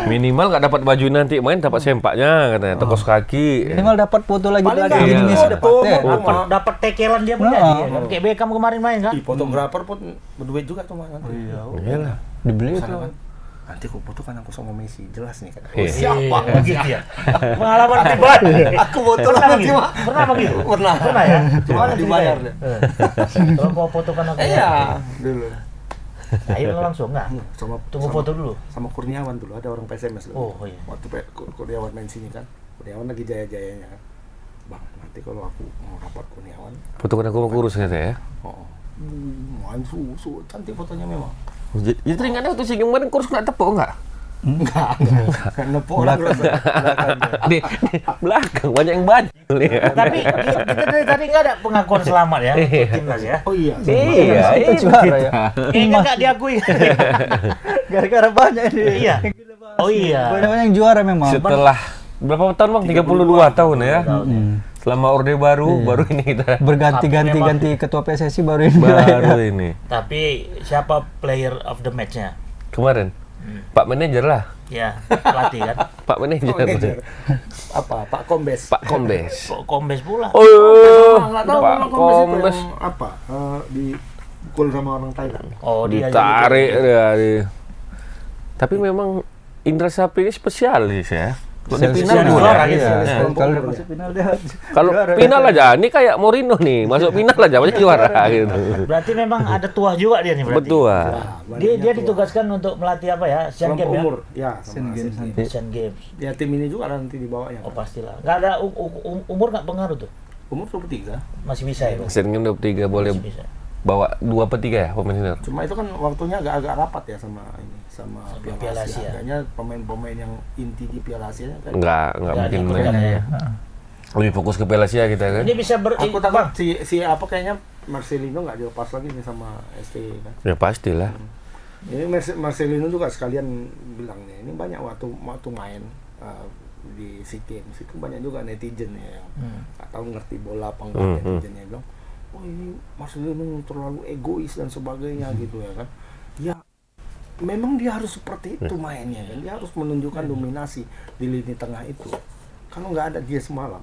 Minimal nggak dapat baju nanti main dapat sempaknya katanya, tokos kaki. Minimal dapat foto lagi Paling lagi nggak di Indonesia ada dapat. foto. Dapat tekelan dia punya dia kan. Kayak Beckham kemarin main kan. Fotografer pun berduit juga tuh nanti. Iyalah. Dibeli itu. Misalnya kan, nanti aku foto kan aku sama Messi, jelas nih kan. Iya. Siapa begitu ya? Pengalaman pribadi. Aku foto Pernah lah begitu? Pernah begitu? Pernah. Pernah ya? Cuma dibayar deh. Kalau kau fotokan aku. Iya, dulu. Ayo langsung enggak? Tunggu foto dulu. Sama Kurniawan dulu, ada orang PSMS dulu. Oh iya. Waktu Kurniawan main sini kan, Kurniawan lagi jaya-jayanya kan. Bang, nanti kalau aku mau rapat Kurniawan, Fotokan aku mau kurus katanya ya. main susu, cantik fotonya memang. Jadi teringat waktu si kemarin kurus kena tepuk enggak? Enggak. Nepok orang Di belakang banyak yang banyak. Tapi kita dari tadi nggak ada pengakuan selamat ya untuk timnas ya. Oh iya. Iya, Itu juara ya. Kayaknya nggak diakui. Gara-gara banyak ini. Iya. Oh iya. Banyak yang juara memang. Setelah berapa tahun Bang? 32 tahun ya. Selama Orde Baru, baru ini kita Berganti-ganti ketua PSSI baru ini. baru ini. Tapi siapa player of the match-nya? Kemarin Pak Manajer lah. Ya, pelatih kan. Pak Manajer. Apa? Pak Kombes. Pak Kombes. Kok Kombes pula. Oh, Nggak tahu Pak memang Kombes itu Kombes yang apa? Dipukul sama orang Thailand. Oh, dia ditarik dari. Tapi memang Indra Sapri ini spesialis ya. Kalau di final Spesialis gol juara ya. gitu. Iya. Kalau udah masuk final dia. Kalau final aja, ini kayak Mourinho nih, masuk final aja banyak juara gitu. Berarti memang ada tuah juga dia nih berarti. Betul. Dia ditugaskan untuk melatih apa ya? Asian Kelompok Games ya. umur. Ya, sama Games Asian nanti. Asian Games. Ya tim ini juga nanti dibawanya. Oh pastilah. Nggak ada umur nggak pengaruh tuh. Umur 23. Masih bisa itu. Asian Games 23 boleh Masih bisa. bawa 2/3 ya pemain senior. Cuma itu kan waktunya agak rapat ya sama Piala Asia. Kayaknya pemain-pemain yang inti di Piala Asia kan. Enggak Nggak mungkin diikutkan main. ya. Lebih fokus ke Piala Asia kita kan. Ini bisa Aku Bang. takut si apa kayaknya Marcelino nggak dilepas lagi nih sama ST kan. Ya pastilah. Ini Marcelino juga sekalian bilang nih, ini banyak waktu main di SEA Games itu banyak juga netizen ya yang nggak tahu ngerti bola apa enggak, netizennya bilang, oh ini Marcelino terlalu egois dan sebagainya gitu ya kan. Ya memang dia harus seperti itu mainnya kan, dia harus menunjukkan dominasi di lini tengah itu. Kalau nggak ada dia semalam,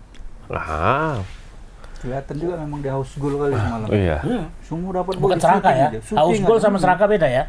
Kelihatan juga memang dia haus gol kali semalam. Iya. Semua dapat Bukan gol, Seraka shooting ya. dia. Haus Shooting gol atau sama shooting. Seraka beda ya.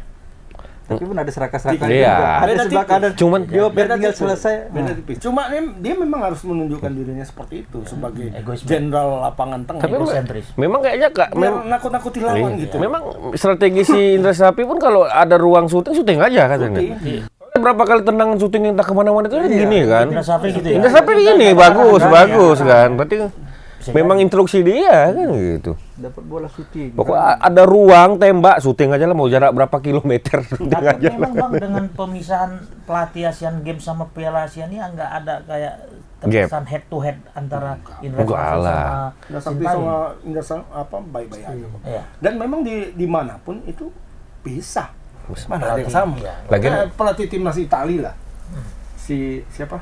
Tapi pun ada seraka-seraka Iya. juga. Ada Beda sebelah tipis. kanan. Cuman dia biar tinggal tipis. selesai. Beda tipis. Cuma dia memang harus menunjukkan dirinya seperti itu sebagai Egoisme. jenderal lapangan tengah. Tapi Egosentris. memang kayaknya Kak, Biar nakut-nakuti lawan gitu. memang strategi si Indra Sapri pun kalau ada ruang syuting aja katanya. Syuting. Berapa kali tendangan syuting yang tak kemana-mana itu gini kan. Indra Sapri gitu ya. Indra Sapri gini bagus kan. Berarti memang instruksi dia kan gitu. Dapat bola shooting. Pokoknya ada ruang tembak syuting aja lah, mau jarak berapa kilometer syuting Tapi aja lah. memang Bang dengan pemisahan pelatih Asian Games sama Piala Asia ini nggak ada kayak terkesan head to head antara Indra Enggak Sapri lah. sama Indra Sapri Sintayong. sama Indra apa baik-baik aja. Iya. Dan memang di manapun itu bisa. Mana ada yang Pelatih, sama. iya. Lagian- Nah, pelatih timnas Italia lah. Siapa?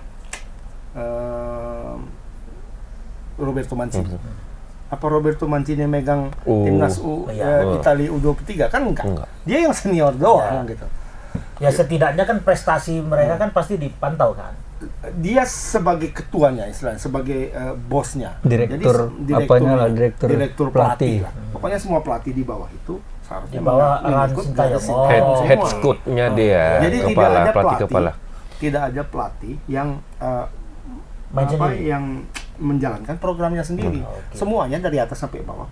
Roberto Mancini. Apa Roberto Mancini megang timnas Italia U23 kan enggak. Dia yang senior doang gitu. Ya setidaknya kan prestasi mereka kan pasti dipantau kan. Dia sebagai ketuanya istilahnya, sebagai bosnya. Direktur apanya lah, direktur pelatih pelatih. lah. Pokoknya semua pelatih di bawah itu seharusnya Di bawah mengikut Ran dari Sintayong. Sintayong Head semua. scout-nya dia, Jadi kepala pelatih kepala. tidak ada pelatih yang Main apa sendiri. yang menjalankan programnya sendiri. Semuanya dari atas sampai bawah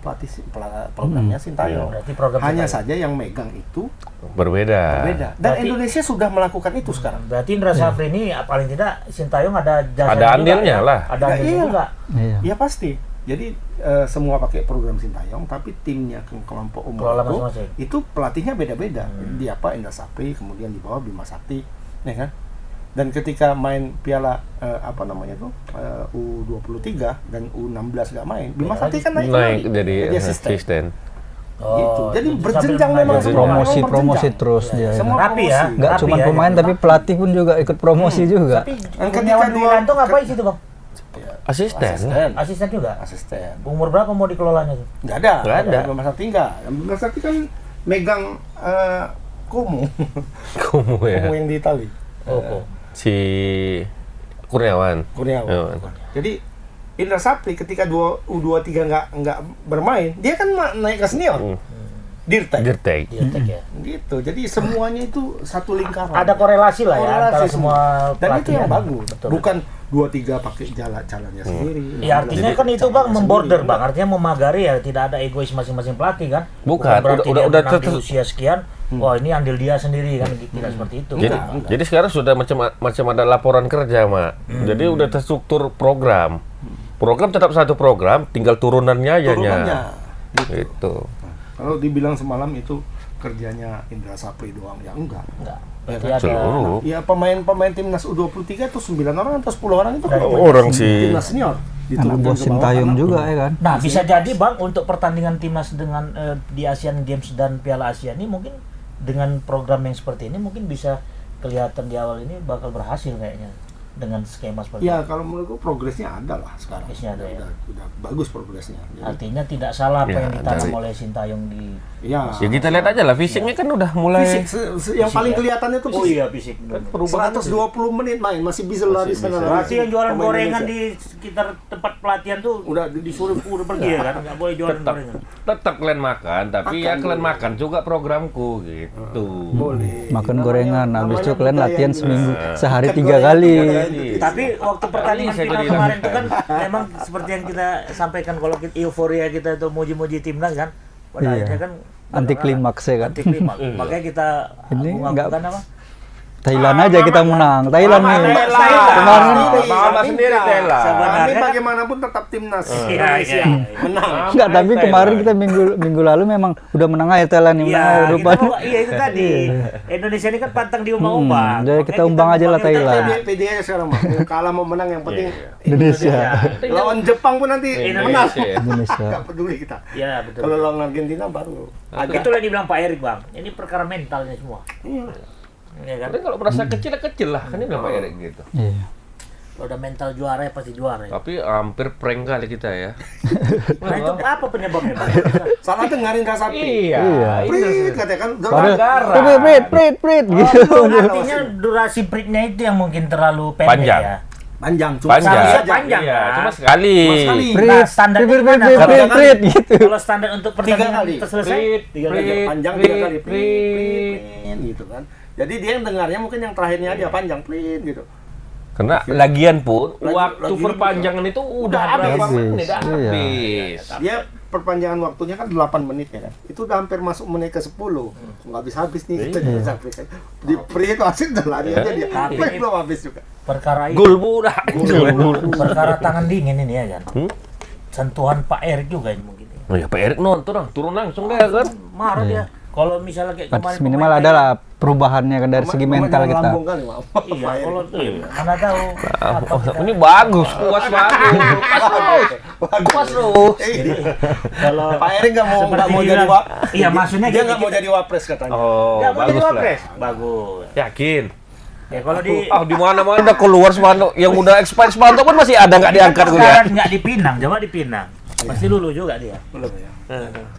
programnya Sintayong. Berarti program Hanya Sintayong. saja yang megang itu Berbeda. beda. Dan Berarti- Indonesia sudah melakukan itu sekarang. Berarti Indra Sapri ini paling tidak Sintayong ada jasa Ada andilnya lah. Ada andilnya Iya. juga. Iya. Ya pasti. Jadi semua pakai program Sintayong, tapi timnya kelompok umur Kelola itu, masing-masing. itu pelatihnya beda-beda. Dia apa Indra Sapri, kemudian di bawah Bima Sakti, ya kan? Dan ketika main Piala U23 dan U16 nggak main, Bima Sakti kan naik Naik kembali. jadi Jadi asisten. asisten. Gitu. Jadi itu berjenjang sambil memang naik. semua Promosi berjenjang. terus dia. Semua Rapi ya. promosi. Enggak Rapi cuma ya, pemain yang tapi pelatih pun juga ikut promosi juga. Tapi Dan ketika Kurniawan dua- Wiranto ngapain situ Bang? Ya, Asisten. Asisten juga. Asisten. Umur berapa mau dikelolanya tuh? Nggak ada. Nggak ada. Bambang Sakti nggak. Bambang Sakti kan megang Como. Kamu ya. Como yang di Itali. Oh. Si Kurniawan. Kurniawan. Jadi Indra Sapri ketika U23 nggak bermain, dia kan naik ke senior. Dirtek. Dirtek. Dirtek ya. Gitu. Jadi semuanya itu satu lingkaran. Ada korelasi lah ya Korelasi antara semua. semua Dan itu yang pelatihan. bagus. Betul. Bukan 23 pakai jalannya sendiri. Ya artinya kan itu bang memborder bang, artinya memagari ya, tidak ada egois masing-masing pelatih kan? Bukan, berarti udah dia menang di ter- usia sekian, wah ini andil dia sendiri kan, tidak seperti itu. Jadi sekarang sudah macam ada laporan kerja, Mak. Jadi udah terstruktur program. Program tetap satu program, tinggal turunannya aja. Turunannya. Gitu. Kalau dibilang semalam itu kerjanya Indra Sapri doang, ya enggak. Enggak. Ya Berarti kan? ada Seluruh. Ya pemain timnas U23 itu 9 orang atau 10 orang itu Dari pemain orang sih. timnas senior. Anak Diturunkan buah ke bawah, Sintayong anak juga buah. ya kan. Nah, bisa jadi Bang untuk pertandingan timnas dengan di Asian Games dan Piala Asia ini mungkin dengan program yang seperti ini mungkin bisa kelihatan di awal ini bakal berhasil kayaknya dengan skema seperti Ya ini. kalau menurutku progresnya ada lah sekarang. Progresnya ada ya. Udah bagus progresnya. Jadi, Artinya tidak salah apa Ya, yang ditanam dari- oleh Sintayong di ya, Ya kita lihat aja lah, fisiknya kan udah mulai fisik yang paling ya. kelihatan itu Oh fisik. iya fisik. kan perubahan. 120 menit main masih bisa lari sana lari. Berarti yang jualan Pemain gorengan Indonesia. di sekitar tempat pelatihan tuh udah disuruh pergi ya kan, nggak boleh jualan gorengan. Tetap kalian makan, tapi ya kalian makan juga programku gitu. boleh. Makan Namanya- gorengan, habis itu namanya kalian budaya latihan Indonesia. seminggu, sehari Makan 3 gorengan kali. 3 kali. Tapi waktu pertandingan Saya final jadi kemarin bilang. itu kan memang seperti yang kita sampaikan kalau euforia kita itu muji-muji timnas kan, pada Iya. akhirnya kan Anti klimaks ya kan. anti klimaks. Makanya kita Ini mengakukan apa? Thailand aja kita menang. Thailand nih. Kemarin Mama sendiri Thailand. Sebenarnya Tapi kan- bagaimanapun tetap timnas Iya, Indonesia iya. menang. Enggak, tapi kemarin kita minggu lalu memang udah menang aja Thailand nih, menang aja Iya, rupanya. iya itu tadi. Indonesia ini kan pantang diumbang-umbang. jadi Makanya kita umbang aja lah umbangin Thailand. Thailand. PD aja sekarang mah. Mau kalah mau menang yang penting Indonesia. Lawan Jepang pun nanti menang. Indonesia. Enggak peduli kita. Iya betul. Kalau lawan Argentina baru agak Itulah yang dibilang Pak Erik bang. Ini perkara mentalnya semua. iya. Iya kan? Tapi kalau merasa kecil ya kecil lah, kan ini bilang Pak Erik gitu. Iya. Kalau udah mental juara ya pasti juara. Ya. Tapi hampir prank kali kita ya. Nah itu apa penyebabnya bang? Salah dengerin Rasapi. Iya. Prit katanya kan Padahal prit gitu. Artinya durasi breaknya itu yang mungkin terlalu pendek Panjang. ya. panjang Panjang. Seharusnya panjang, Iya, kan? cuma sekali. sekali. Nah, standar gimana? Prit gitu. Kalau standar untuk pertandingan kali. selesai Prit, tiga kali. prit. Panjang 3 kali prit gitu kan. Jadi dia yang dengarnya mungkin yang terakhirnya aja panjang prit gitu. Karena lagian pun Lagi- waktu lagi- perpanjangan itu udah habis. berapa menit, udah Iya. habis. Dia perpanjangan waktunya kan 8 menit ya kan. Itu udah hampir masuk menit ke 10. Nggak habis-habis nih kita bisa prit kan. Di prit wasit udah lari aja dia. Tapi- Prit belum habis juga. Perkara itu Gol mudah. perkara tangan dingin ini ya kan. Sentuhan Pak Erik juga ini mungkin. Oh ya, Pak Erik nonton turun langsung deh kan. Marah dia. Kalau misalnya kayak kemarin Minimal pemain ada lah perubahannya kan dari segi mental kita. Lambung kali, maaf. Iya, kalau mana tahu apa Oh, kita- ini bagus, puas bagus. Puas terus. kalau Pak Erik nggak mau seperti jadi bilang- wap. Iya, maksudnya dia gitu, nggak mau kita- jadi wapres katanya. Oh, nggak mau jadi bagus lah. wapres. Bagus. Yakin. Ya kalau di Di mana-mana udah keluar Spanduk. Yang udah expired Spanduk pun masih ada nggak diangkat gue sekarang lihat. nggak dipinang, coba dipinang. Pasti dulu juga dia. Belum ya.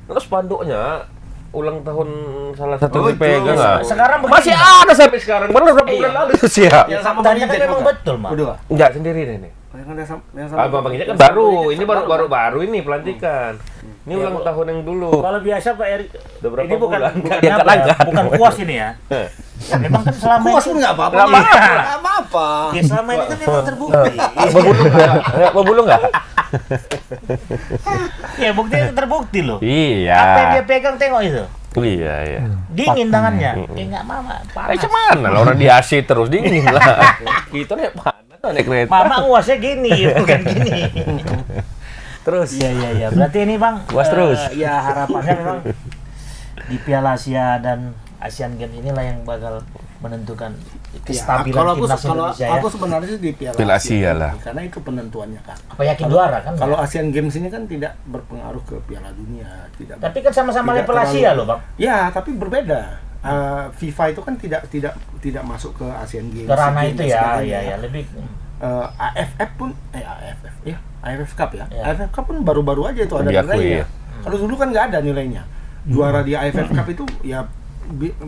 Terus spanduknya ulang tahun salah satu Oh, yang dipegang itu. nggak? Sekarang Masih begini. ada sampai sekarang. Baru berapa Iya. bulan lalu itu siap. Yang sama Faktanya Bang kan Ijek memang bukan? betul, Mak. Berdua. Enggak sendiri deh ini. Yang sama Ah, Bang Ijek kan baru. Ini baru ini pelantikan. Ini ulang tahun yang dulu. Kalau biasa Pak Erik Udah berapa ini bukan bulan? bukan Nggak apa ya, diangkat-angkat. bukan puas ini ya. Memang kan selama Puas ini pun nggak apa-apa. Nggak apa-apa. Nggak apa-apa. ya selama ini kan memang terbukti. Berbulu nggak? Berbulu nggak? Ya buktinya terbukti loh. Iya. Apa yang dia pegang tengok itu. Iya, iya. Dingin tangannya. Ya enggak mama, panas. Cuman lah orang di AC terus dingin lah. Kita naik panas naik kereta. Mama nguasnya gini, bukan gini. Terus ya. Berarti ini Bang, Puas terus. Ya harapannya memang di Piala Asia dan Asian Games inilah yang bakal menentukan kestabilan kalau timnas Indonesia ya. aku sebenarnya sih di Piala Piala Asia lah. Karena itu penentuannya kan. Apa yakin juara kan? Kalau Asian Games ini kan tidak berpengaruh ke Piala Dunia, tidak. Tapi kan sama-sama tidak level Asia terlalu- loh Bang. Ya, tapi berbeda. FIFA itu kan tidak masuk ke Asian Games. Ke ranah Games itu dan ya, sebagainya. ya lebih. AFF pun AFF Cup ya. Ya. AFF Cup pun baru-baru aja itu ada Diakui, nilainya. ya. Kalau dulu kan nggak ada nilainya. Juara di AFF Cup itu ya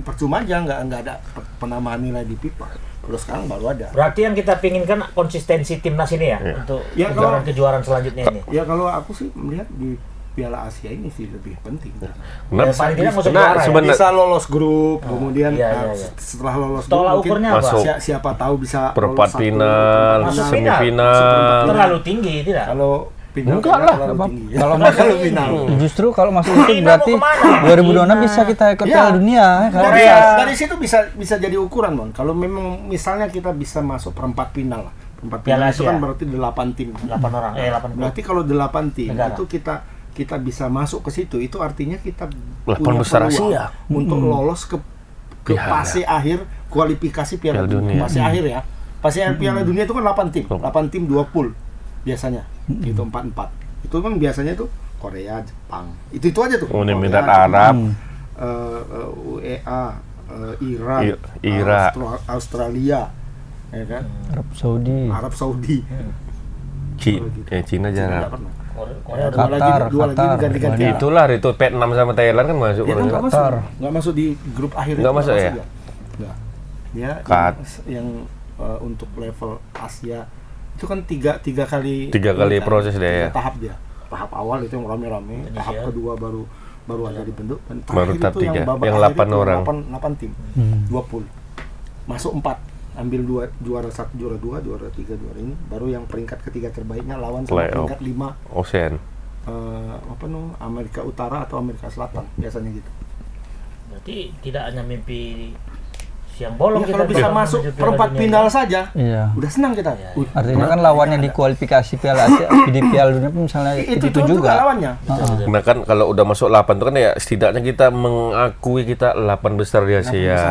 percuma aja, nggak ada penambahan nilai di FIFA. Kalau sekarang baru ada. Berarti yang kita pinginkan konsistensi timnas ini ya, untuk Ya, kejuaraan selanjutnya ini. Ya kalau aku sih melihat di Piala Asia ini sih lebih penting. Kenapa? Paling tidak masuk Nah, juara ya. sebenarnya Bisa lolos grup, kemudian iya. setelah lolos Tolak grup ukurnya mungkin apa? Masuk. siapa tahu bisa perempat lolos satu final, Masuk semifinal. Terlalu tinggi tidak? Kalau final Enggak kan lah, terlalu apa- tinggi. kalau masuk final. Justru kalau masuk itu China berarti mau kemana? 2026 China. bisa kita ikut Ya. Piala Dunia kan? Korea. Dari situ bisa jadi ukuran, Mon. Kalau memang misalnya kita bisa masuk perempat final lah. Perempat Piala final itu Asia. kan berarti 8 tim. 8 orang, 8 Berarti kalau 8 tim Negara. itu kita bisa masuk ke situ, itu artinya kita 8 punya besar peluang Asia. untuk lolos ke Piala. fase akhir kualifikasi Piala Piala Dunia. Dunia. Fase akhir ya. Fase akhir Piala Dunia itu kan 8 tim. 8 tim 2 pool biasanya. Gitu 4-4. Itu kan biasanya tuh Korea, Jepang. Itu aja tuh. Uni Korea, Emirat Jepang, Arab. UEA, Iran, Irak. Australia, ya kan? Arab Saudi. Cina jarang. Nggak pernah. Korea Dua lagi, dua lagi Qatar, ganti-ganti. Itulah itu Vietnam sama Thailand kan masuk. Dia kan nggak masuk, Qatar. nggak masuk di grup akhir. Nggak itu, masuk ya? dia. Nggak. Dia Kat. yang untuk level Asia itu kan tiga kali kan, proses dia, ya. tahap dia. Tahap awal itu yang rame-rame, tahap kedua baru ada dibentuk, dan Baru terakhir tahap itu tiga, babak yang akhir 8 itu orang. 8 tim, 2 pool, masuk 4, ambil 2 juara 1, juara 2, juara 3, juara ini, baru yang peringkat ketiga terbaiknya lawan sama Playoff. peringkat 5 Ocean. Amerika Utara atau Amerika Selatan biasanya gitu. Berarti tidak hanya mimpi siang bolong Ya, kita kalau bisa masuk menuju Piala perempat Dunia final ini. saja, Iya. udah senang kita. Artinya kan lawannya di kualifikasi Piala Asia, di Piala Dunia pun misalnya itu itu juga. lawannya. Nah kan kalau udah masuk 8 itu kan ya setidaknya kita mengakui kita 8 besar di Asia.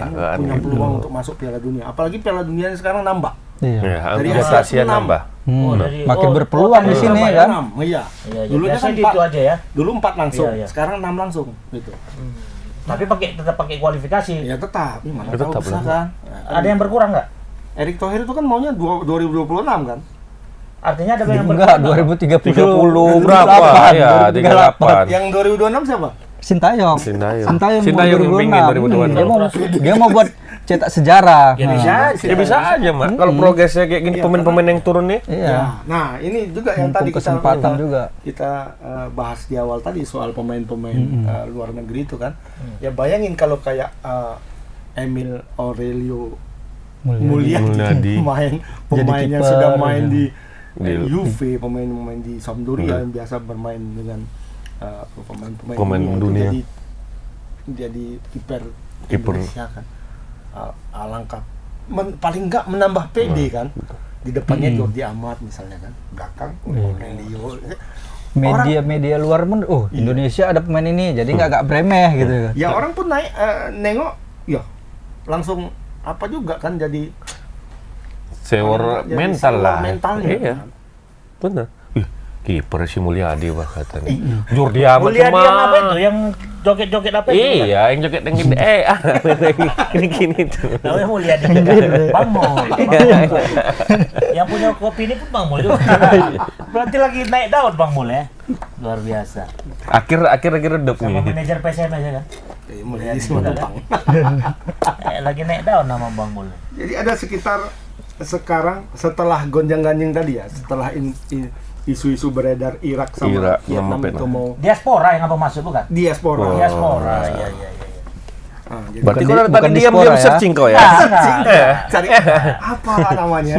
Kan punya gitu. peluang untuk masuk Piala Dunia. Apalagi Piala Dunia yang sekarang nambah. Iya. Ya, Dari anggota Asia Asia itu nambah. Makin berpeluang di sini tambah kan. 6, iya. Iya, Dulunya biasanya kan itu aja ya. Dulu 4 langsung, Iya, iya. sekarang 6 langsung gitu. Tapi tetap pakai kualifikasi. Ya tetap, ini mana Tetap tahu bisa lah. kan. Ada yang berkurang nggak? Erick Thohir itu kan maunya 2026 kan. Artinya ada yang Enggak, berkurang. 2030 berapa? Ya, 38. Yang 2026 siapa? Sintayong. Sintayong Sintayong yang pingin 2026. Dia mau buat cetak sejarah. Ya bisa aja. Ya bisa aja, Mak. Kalau progresnya kayak gini pemain-pemain yang turun nih. Iya. Nah, ini juga yang Mumpung tadi kesempatan juga. kita bahas di awal tadi soal pemain-pemain luar negeri itu kan. Ya bayangin kalau kayak Emil Aurelio Mulyadi, pemain yang kiper, sudah main ya. di Di- Juve, pemain di Sampdoria yang biasa bermain dengan pemain dunia. itu jadi kiper Kiper. Indonesia kan. Alangkah paling enggak menambah PD kan. Di depannya Jordi Amat misalnya kan, belakang Aurelio. Media luar pun, Indonesia ada pemain ini, jadi nggak bremeh gitu kan. Ya orang pun naik nengok, ya langsung apa juga kan jadi Sewor jadi mental sewor lah. mentalnya. Iya. Benar. Kiper si Mulyadi bah katanya. Jordi Amat Mulyadi cuma. yang apa itu? Yang joget-joget apa itu? Iya, yang joget yang gini. Gini tuh. Namanya Mulyadi. Bang Mul. Yang punya kopi ini pun Bang Mul juga. Berarti lagi naik daun Bang Mul ya. Luar biasa. Akhir redup Sama nih. manajer PSM aja kan. Mulyadi juga Simatupang. Lagi naik daun nama Bang Mul. Jadi ada sekitar sekarang setelah gonjang-ganjing tadi ya, setelah isu-isu beredar Irak sama Irak Vietnam sama itu mau Diaspora yang apa maksud bukan? diaspora. Diaspora. Iya. Jadi Berarti Bukan kau di- tadi bukan diam diaspora ya? searching kau ya? cari apa namanya?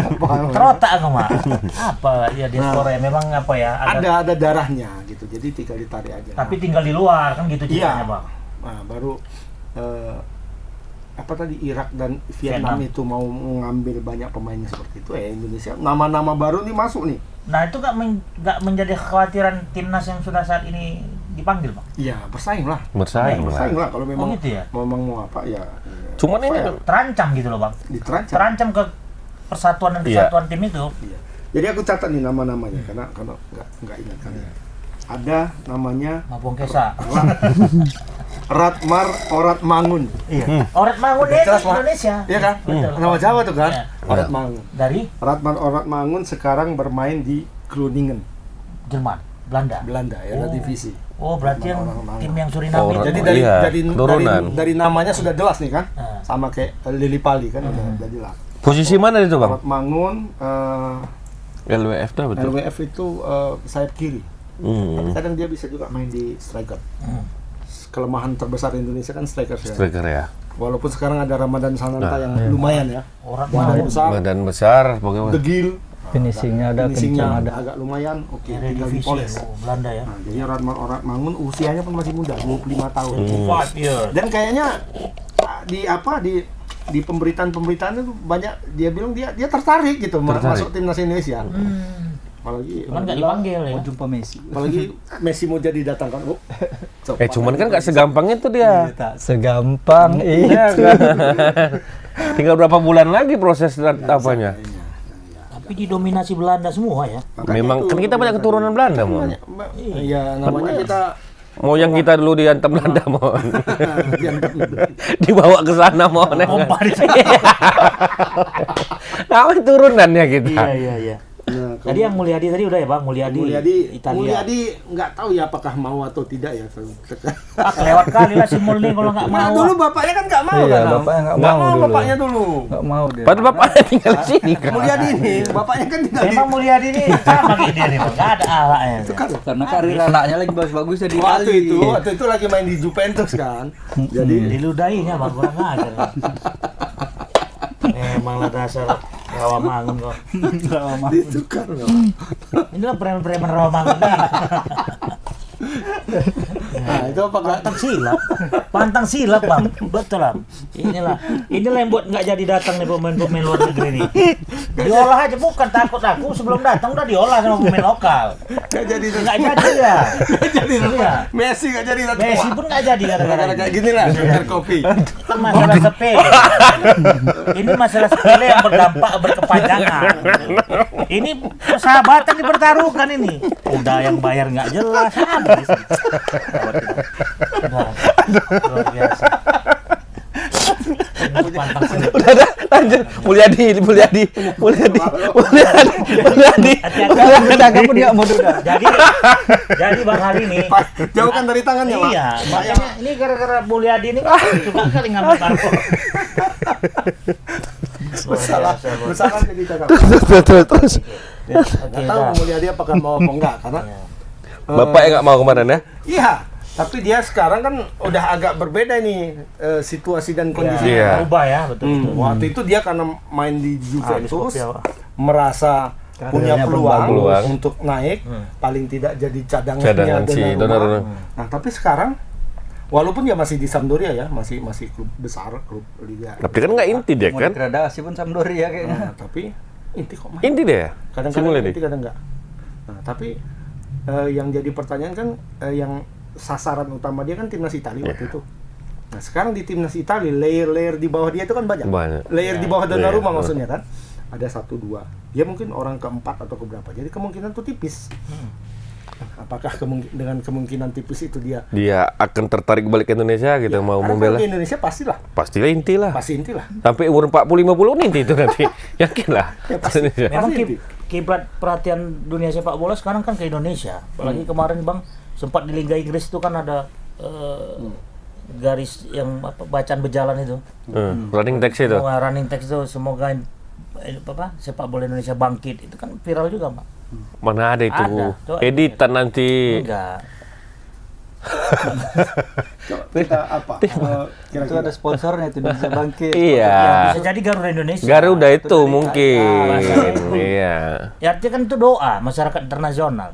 Terotak aku mah. Apa ya diaspora ya memang apa ya? Ada darahnya gitu. Jadi tinggal ditarik aja. Tapi tinggal di luar kan gitu ceritanya Iya. Bang. Nah, baru apa tadi Irak dan Vietnam itu mau mengambil banyak pemainnya seperti itu, Indonesia nama-nama baru nih masuk nih. Nah itu nggak menjadi kekhawatiran timnas yang sudah saat ini dipanggil Bang? Iya, bersaing lah. Bersaing Bersaing lah. lah kalau memang gitu ya? memang mau apa ya. Cuman ini fair. Terancam gitu loh Bang. Diterancam. Terancam ke persatuan dan Iya. kesatuan tim itu. Iya. Jadi aku catat nih nama-namanya karena nggak ingat kan. Ada namanya Mapung Kesa. Ratmar Oratmangun. Iya. Orat Mangun ya Jelas, Mak. Indonesia. Iya kan? Betul. Nama Jawa tuh kan? Iya. Oratmangun. Dari Ratmar Oratmangun sekarang bermain di Groningen, Jerman, Belanda. Belanda ya, divisi. Oh, berarti yang Orang-orang. tim yang Suriname itu. Jadi Iya, dari turunan. dari namanya sudah jelas nih kan? Ah. Sama kayak Lili Pali kan udah jelas. Posisi mana itu bang? Oratmangun LWF dah betul. LWF itu sayap kiri. Tapi kadang dia bisa juga main di striker. Kelemahan terbesar Indonesia kan striker sekarang. Striker ya. Walaupun sekarang ada Ramadan Sananta yang lumayan ya. Orat Badan Mangun. besar, Badan besar, pokoknya. degil, Finishingnya ada, finishingnya kencang ada. agak lumayan. Oke, Dari tinggal divisi dipoles. Belanda ya. Nah, jadi Oratmangun usianya pun masih muda, 25 tahun. 5 years. Dan kayaknya di pemberitaan-pemberitaan itu banyak dia bilang dia tertarik gitu masuk timnas Indonesia. Apalagi Cuman nggak dipanggil ya. Mau jumpa Messi. apalagi Messi mau jadi datangkan. Oh, Cuman kan nggak segampang itu dia. Tak segampang Iya itu. kan. Tinggal berapa bulan lagi proses apanya? Tapi didominasi Belanda semua ya. Memang kan kita banyak keturunan Belanda, Mon. Iya, namanya kita Moyang kita dulu dihantam Belanda, Mon. Dibawa ke sana, Mon. Pompa di sini. Namanya turunannya kita. Iya. Nah, Tadi yang Mulyadi tadi udah ya Bang, Mulyadi Italia. Mulyadi nggak tahu ya apakah mau atau tidak ya. Kelewat kali lah si Mulning kalau nggak Nah, mau. dulu bapaknya kan nggak mau Iya, kan. bapaknya nggak Nggak mau mau dulu. bapaknya dulu. Nggak mau dia. Padahal bapaknya tinggal di sini kan. Mulyadi ini, bapaknya kan tinggal di Memang Mulyadi ini sama kayak dia nih Bang, nggak ada alaknya. Karena karir anaknya lagi bagus-bagus jadi waktu itu lagi main di Juventus kan. Jadi Diludahin ya Bang, kurang ajar. Emang lah dasar Rawamangun kok. ditukar loh. Inilah preman-preman Rawamangun nih. Nah, itu apakah Pantang silap Bang, betul lah. Inilah yang buat nggak jadi datang nih pemain-pemain luar negeri nih. Diolah aja, bukan takut aku sebelum datang udah diolah sama pemain lokal. nggak jadi Ya. jadi Iya. Messi nggak jadi datang. Messi pun nggak jadi Gara-gara gara-gara kayak gini lah, share kopi. Kan masalah sepele. Ini masalah sepele yang berdampak berkepanjangan. Ini persahabatan dipertaruhkan ini. Udah yang bayar nggak jelas. Habis. Nah, luar biasa. Ini pantang silap. Udah, lanjut. Mulyadi. Pedagang pun nggak mau udah. Jadi Bang hari ini Jauhkan dari tangannya, Pak. iya, makanya ini gara-gara Mulyadi ini suka kali ngambil kartu. Bersalah jadi cakap. Terus. Nggak tahu Mulyadi apakah mau apa enggak karena Bapak yang nggak mau kemarin ya? iya, tapi dia sekarang kan udah agak berbeda nih situasi dan kondisi. Iya. Berubah ya, betul. Waktu itu dia karena main di Juventus kopi apa? merasa punya Karirnya peluang berpeluang. untuk naik, paling tidak jadi cadangan Si Donnarumma. Nah, tapi sekarang walaupun dia masih di Sampdoria ya, masih klub besar, klub Liga. Tapi kan nggak inti dia Mau kan? degradasi pun Sampdoria kayaknya. Nah, tapi inti kok main. Inti dia. Si Kadang-kadang Mulyadi. inti, kadang enggak. Nah, tapi yang jadi pertanyaan kan yang sasaran utama dia kan timnas Italia waktu itu. Nah, sekarang di timnas Italia layer-layer di bawah dia itu kan banyak. Layer di bawah Donnarumma maksudnya kan. Ada 1, 2. Dia mungkin orang keempat atau keberapa. Jadi kemungkinan tuh tipis. Nah, apakah dengan kemungkinan tipis itu dia akan tertarik balik ke Indonesia gitu mau karena membela? kalau di Indonesia pastilah. Pastilah inti lah. Pasti inti lah. Sampai umur 40-50 inti itu nanti. Yakin lah. Ya, pasti. Indonesia. Memang Pasti inti. kiblat perhatian dunia sepak bola sekarang kan ke Indonesia. Apalagi kemarin Bang sempat di Liga Inggris itu kan ada garis yang bacaan berjalan itu. Running text itu. Running text itu semoga sepak bola Indonesia bangkit. Itu kan viral juga, Pak. Mana ada itu? Ada. Coba Editan nanti. Enggak. Kita apa? Itu ada sponsornya itu bisa bangkit. Iya. Ya, bisa jadi Garuda Indonesia. Garuda itu mungkin. Bahasa Iya. Ya artinya kan itu doa masyarakat internasional.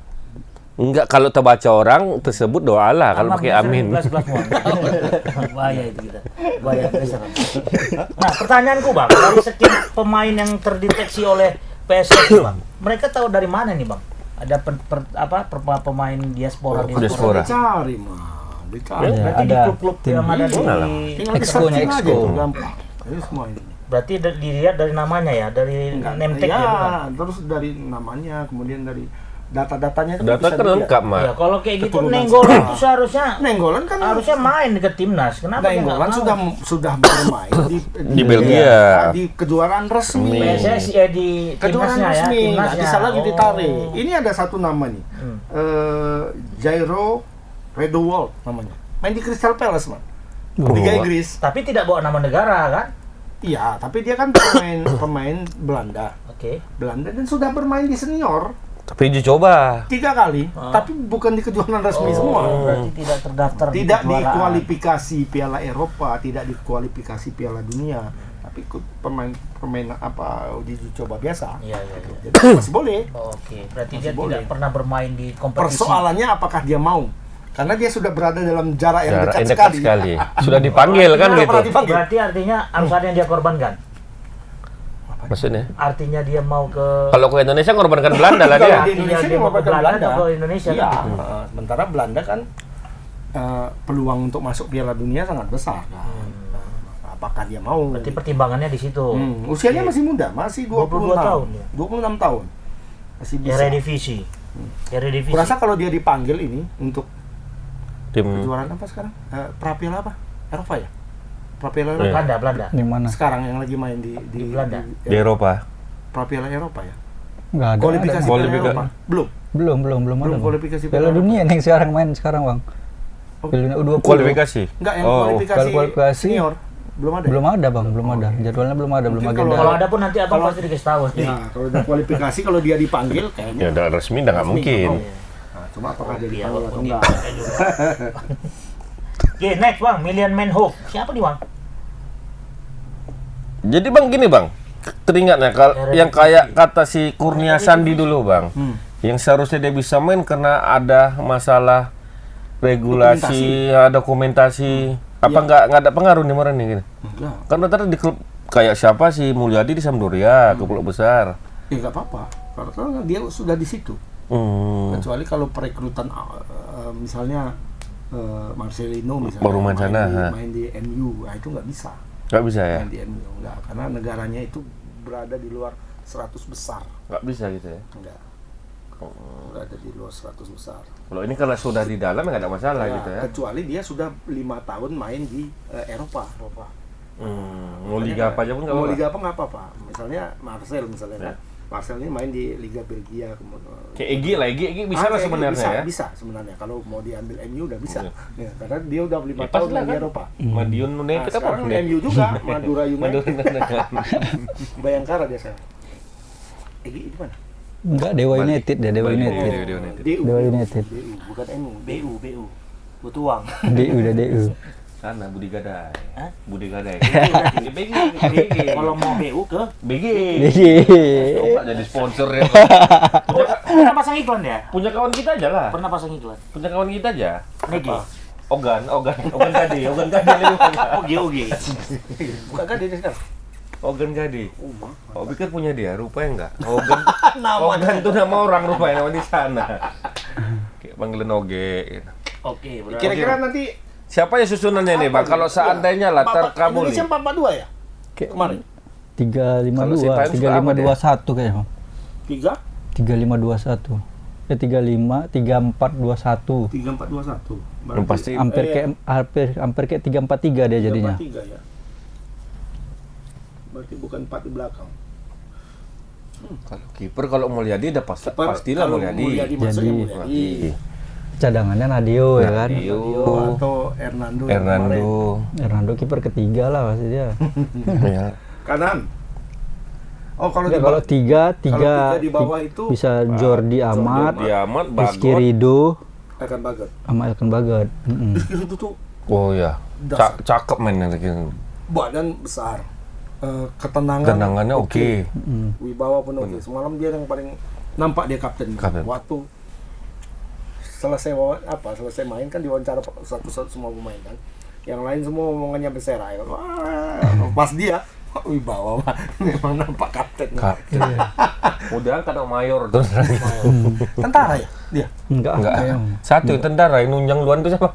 Enggak, kalau terbaca orang tersebut doalah kalau pakai amin. Bahaya itu kita. Bahaya besar. Nah, pertanyaanku Bang, dari sekian pemain yang terdeteksi oleh PSSI Bang, mereka tahu dari mana nih Bang? Ada pemain diaspora diaspora. Dicari mah. Dicari. Berarti di ada klub-klub yang ada di Tinggal Exco-nya, di-searching aja Exco. itu, gampang. Ini semua ini. berarti dilihat dari namanya ya, dari name tag ya, ya bukan? terus dari namanya, kemudian dari data-datanya itu Data bisa kan dilihat. lengkap, Mak. Ya, kalau kayak gitu Keturunan Nenggolan sekarang. itu seharusnya Nenggolan kan main ke timnas. Kenapa dia nggak Nenggolan mau? sudah bermain Di Belgia. di kejuaraan resmi. PSSI di Kejuaraan timnasnya ya, resmi, nggak timnasnya. bisa lagi Oh. ditarik. Ini ada satu nama nih, Jairo Redowald namanya. Main di Crystal Palace, man. Liga Inggris. Tapi tidak bawa nama negara kan? Iya, tapi dia kan pemain Belanda. Oke. Belanda dan sudah bermain di senior Tapi uji coba. 3 kali, tapi bukan di kejuaraan resmi semua. Berarti tidak terdaftar di Tidak di kejuaraan. kualifikasi Piala Eropa, tidak di kualifikasi Piala Dunia, tapi ikut pemain uji coba biasa. Iya, iya, iya. Jadi masih boleh. Oke, berarti Masih dia boleh. tidak pernah bermain di kompetisi. Persoalannya apakah dia mau? Karena dia sudah berada dalam jarak yang Jarak dekat dekat sekali. Sudah dipanggil kan Nggak gitu. pernah dipanggil. Berarti artinya harus ada yang dia korbankan. Maksudnya? Artinya dia mau ke Kalau ke Indonesia ngorbankan Belanda lah dia. Kalau di Indonesia Dia dia mau mau ke ke Belanda Belanda. atau ke Indonesia Iya. kan? Sementara Belanda kan peluang untuk masuk Piala Dunia sangat besar. Apakah dia mau? Berarti pertimbangannya di situ. Usianya masih muda, masih 22 tahun, ya? 26 tahun. Masih bisa. Eredivisie. Eredivisie. Kurasa kalau dia dipanggil ini untuk Tim kejuaraan apa sekarang? Prapiala apa? Eropa ya? Prapiala Iya. Belanda, Belanda. Di mana? sekarang yang lagi main di Belanda. di Eropa. Prapiala Eropa ya? Nggak ada. Kualifikasi Piala Kualifikasi. Eropa? Belum. Belum ada. Belum Bang. kualifikasi Piala Eropa. Dunia nih sekarang main sekarang, Bang. Piala Dunia U20. Kualifikasi. Enggak, yang Oh. kualifikasi kualifikasi. senior. Belum ada. Belum ada, Bang. Belum ada. Jadwalnya belum ada, belum Mungkin agenda. Kalau ada pun nanti abang Kalau- pasti dikasih tahu. Ya, kalau udah kualifikasi kalau dia dipanggil Ya kayaknya. udah resmi udah nggak resmi, mungkin. nggak mau. Nah, cuma apakah dia Iya, dipanggil atau walaupun enggak? Oke, next Bang, Million Man Hope. Siapa nih Bang? Jadi Bang gini Bang, teringat ya yang kayak kata si Kurnia Sandi dulu Bang, yang seharusnya dia bisa main karena ada masalah regulasi, dokumentasi, apa nggak ada pengaruh nih kemarin nih gini? Enggak. Karena tadi di klub kayak siapa sih Mulyadi di Sampdoria, klub besar. Ya enggak apa-apa. Karena dia sudah di situ. Kecuali kalau perekrutan misalnya Marcelino misalnya Baru main sana, main di MU, nah itu nggak bisa Nggak bisa ya? main di MU, enggak, karena negaranya itu berada di luar 100 besar, Nggak bisa gitu ya? enggak, berada di luar 100 besar. Kalau ini karena sudah di dalam nggak ada masalah Ya, gitu ya? kecuali dia sudah 5 tahun main di Eropa. Mau liga apa aja pun nggak Mau apa-apa. liga apa nggak apa-apa. Misalnya Marcel misalnya kan. Marcel ini main di Liga Belgia kemudian. Kayak Egi lah, Egi bisa lah Kayak sebenarnya bisa, ya. bisa sebenarnya kalau mau diambil MU udah bisa. Iya. Ya, karena dia udah 5 Ya, tahun pas lah main di kan. Eropa. Madiun Nah, United apa? sekarang MU juga, Madura United, Madura. Bayangkara dia sekarang. Egi di mana? Enggak, Dewa United deh, Dewa Balik. United. Dewa United. Dewa United. DU, bukan MU. BU. Butuang. DU udah DU. Sana Budi Gadai. Hah? Budi Gadai. BG. Kalau mau BU ke BG. DG. Coba jadi sponsor ya. pernah pasang iklan ya? Punya kawan kita aja lah. Pernah pasang iklan. Punya kawan kita aja. Negi. Ogan Gade lebih banyak. Oge. Bukan kan dia sekarang? Ogan Gade. Oh, pikir punya dia, rupanya enggak. Ogan tuh nama orang rupanya nama di sana. Kayak panggilan Oge gitu. Oke, berarti Kira-kira nanti Siapa ya susunannya nih, Bang? Kalau seandainya lah terkabul. Indonesia 4-4-2 ya? Kayak Kemarin. 352, 3521 kayaknya, Bang. 3 3521. 3421. 3-4-2-1. Yang pasti Hampir kayak 343 dia jadinya. 3 ya. Berarti bukan 4 di belakang. kalau kiper kalau Mulyadi udah pastilah Kalau Mulyadi. masuk ya Jadi- Mulyadi. Cadangannya Nadio ya kan. Nadio. Atau Hernando. yang kemarin. Hernando kiper ketiga lah pasti dia. Ya. Kanan. Oh kalau Enggak, di kalau bawah, tiga tiga di bawah itu bisa Jordi Amat, Jordi Amat, Rizky Bagot. Ridho, akan bagat. sama Elkan Bagat. Itu tuh Oh ya, Dasar. cakep mainnya lagi. badan besar. Ketenangan. Tendangannya oke. Wibawa pun oke. Semalam dia yang paling nampak dia kapten. Kapten. Waktu selesai main kan diwawancara satu-satu semua pemain kan. Yang lain semua omongannya berserai. Wah, pas dia Wibawa mah memang nampak kapten. Kapten. Udah kan mayor terus. Tentara ya dia. Enggak. Enggak. Satu tentara yang nunjang luar itu siapa?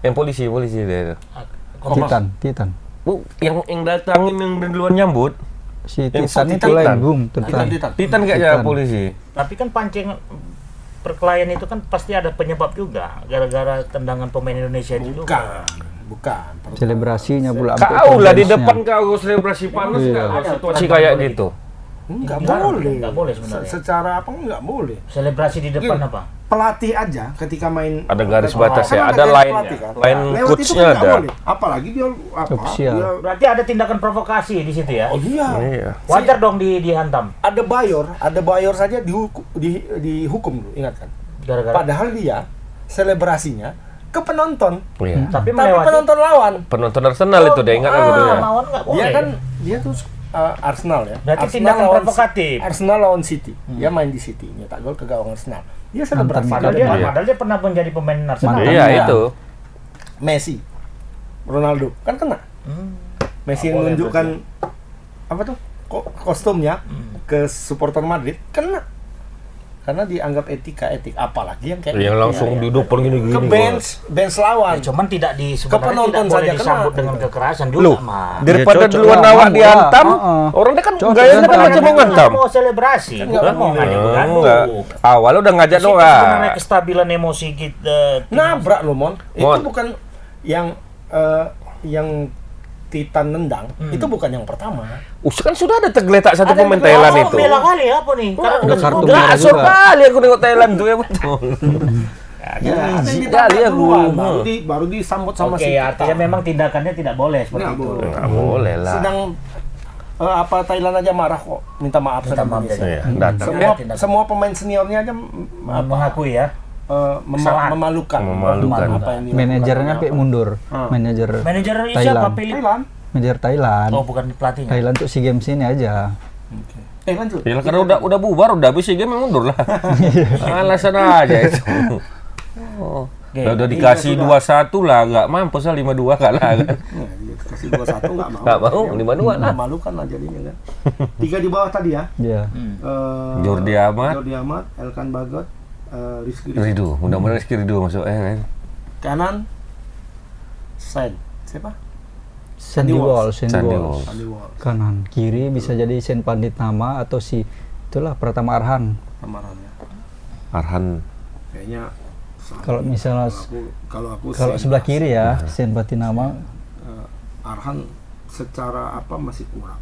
Yang polisi dia itu. Titan. Bu, yang datangin yang duluan nyambut. Si Yang Titan itu Titan. lain, Bung. Titan. Titan. Titan kayaknya Titan. polisi. Tapi kan pancing perkelahian itu kan pasti ada penyebab juga, gara-gara tendangan pemain Indonesia itu juga. Bukan. Selebrasinya pula. sampai Kau lah di turbulensinya. depan kau selebrasi panas Iya. nggak? Ada Situasi aturan kayak boleh gitu. Nggak Dilarang, boleh. nggak boleh sebenarnya. Secara apa nggak boleh. Selebrasi di depan Gini, apa? Pelatih aja ketika main Ada garis batas kan ya, ada garis line pelatih kan. line Lewat itu coachnya kan nggak ada. boleh. Apalagi dia apa? Official. Dia, Berarti ada tindakan provokasi di situ ya. oh iya. Iya. Wajar dong dihantam. Ada Bayor saja dihukum dulu, ingat kan? Gara-gara. Padahal dia selebrasinya ke penonton. Iya. Tapi Tapi melewati. penonton lawan. Penonton Arsenal itu dia ingat aku dulu ya. Lawan nggak boleh. Dia tuh Arsenal ya. Berarti Arsenal tindakan lawan provokatif. Arsenal lawan City. Dia main di City, nyetak gol ke gawang Arsenal. Dia selebrasi. Padahal Iya. dia pernah menjadi pemain Arsenal. Mantan. Iya Iya. itu. Messi, Ronaldo kan kena. Messi yang boleh menunjukkan apa tuh kostumnya ke supporter Madrid kena karena dianggap etik apalagi yang kayak Yang langsung di depan gini-gini. ke bench lawan. Ya, cuman tidak sebenarnya penonton tidak boleh saja disambut kena. dengan kekerasan juga, Loh, Mas. daripada cocok duluan lah, awak mau dihantam, lah. orang dia kan Cocok gayanya kan kan macam mau Nggak ngantam. mau selebrasi, bukan mau ngajak bergaduh. Enggak. Awalnya udah ngajak Di situ doang. sebenarnya kestabilan emosi kita. Nabrak lo Mon. Itu Mon. bukan yang Titan nendang, itu bukan yang pertama. Kan sudah ada tergeletak satu Ada pemain yang Thailand Oh, itu. bela kali apa nih? Karena ada kartu Gak merah asal juga. kali aku nengok Thailand tuh ya betul. Ada yang Jijik ditabrak kali aku. duluan, baru disambut sama Oke, si Titan. artinya memang tindakannya tidak boleh seperti Nggak itu. boleh. Nggak boleh lah. Sedang apa Thailand aja marah kok, minta maaf Minta sama maaf, Indonesia. Iya, datang. Semua pemain seniornya aja Mengakui ya. Kesalahan. memalukan. Memalukan. Apa yang dilakukan Manajernya oleh sampai mundur. Manajer Manajer siapa? Thailand. Philip? Thailand. Manajer Thailand. Oh, bukan pelatihnya. Thailand tuh SEA Games ini aja. Lanjut. Ya karena udah bubar, udah habis sih game mundur lah. Alasan aja itu. Oh. Oke. Udah dikasih 2-1 lah, nggak mampus lah 5-2 kalah kan. Nah, dia kasih 2-1 nggak mau. Nggak mau, 5-2 lah. Memalukan lah jadinya kan. 3 di bawah tadi ya. Iya. Jordi Amat. Jordi Amat, Elkan Bagot, Rizky Ridho, mudah-mudahan Rizky Ridho masuk kan. kanan. Sen. Siapa? Sandy Walsh, Sandy Sandy Walsh. Walsh. Andi Wall. Kanan, kiri bisa jadi Sen Pandit Nama atau si itulah Pratama Arhan. Kemarannya. Arhan. Kayaknya Kalau misalnya kalau kalau Sen- sebelah kiri ya Sen Patinama Arhan secara apa masih kurang.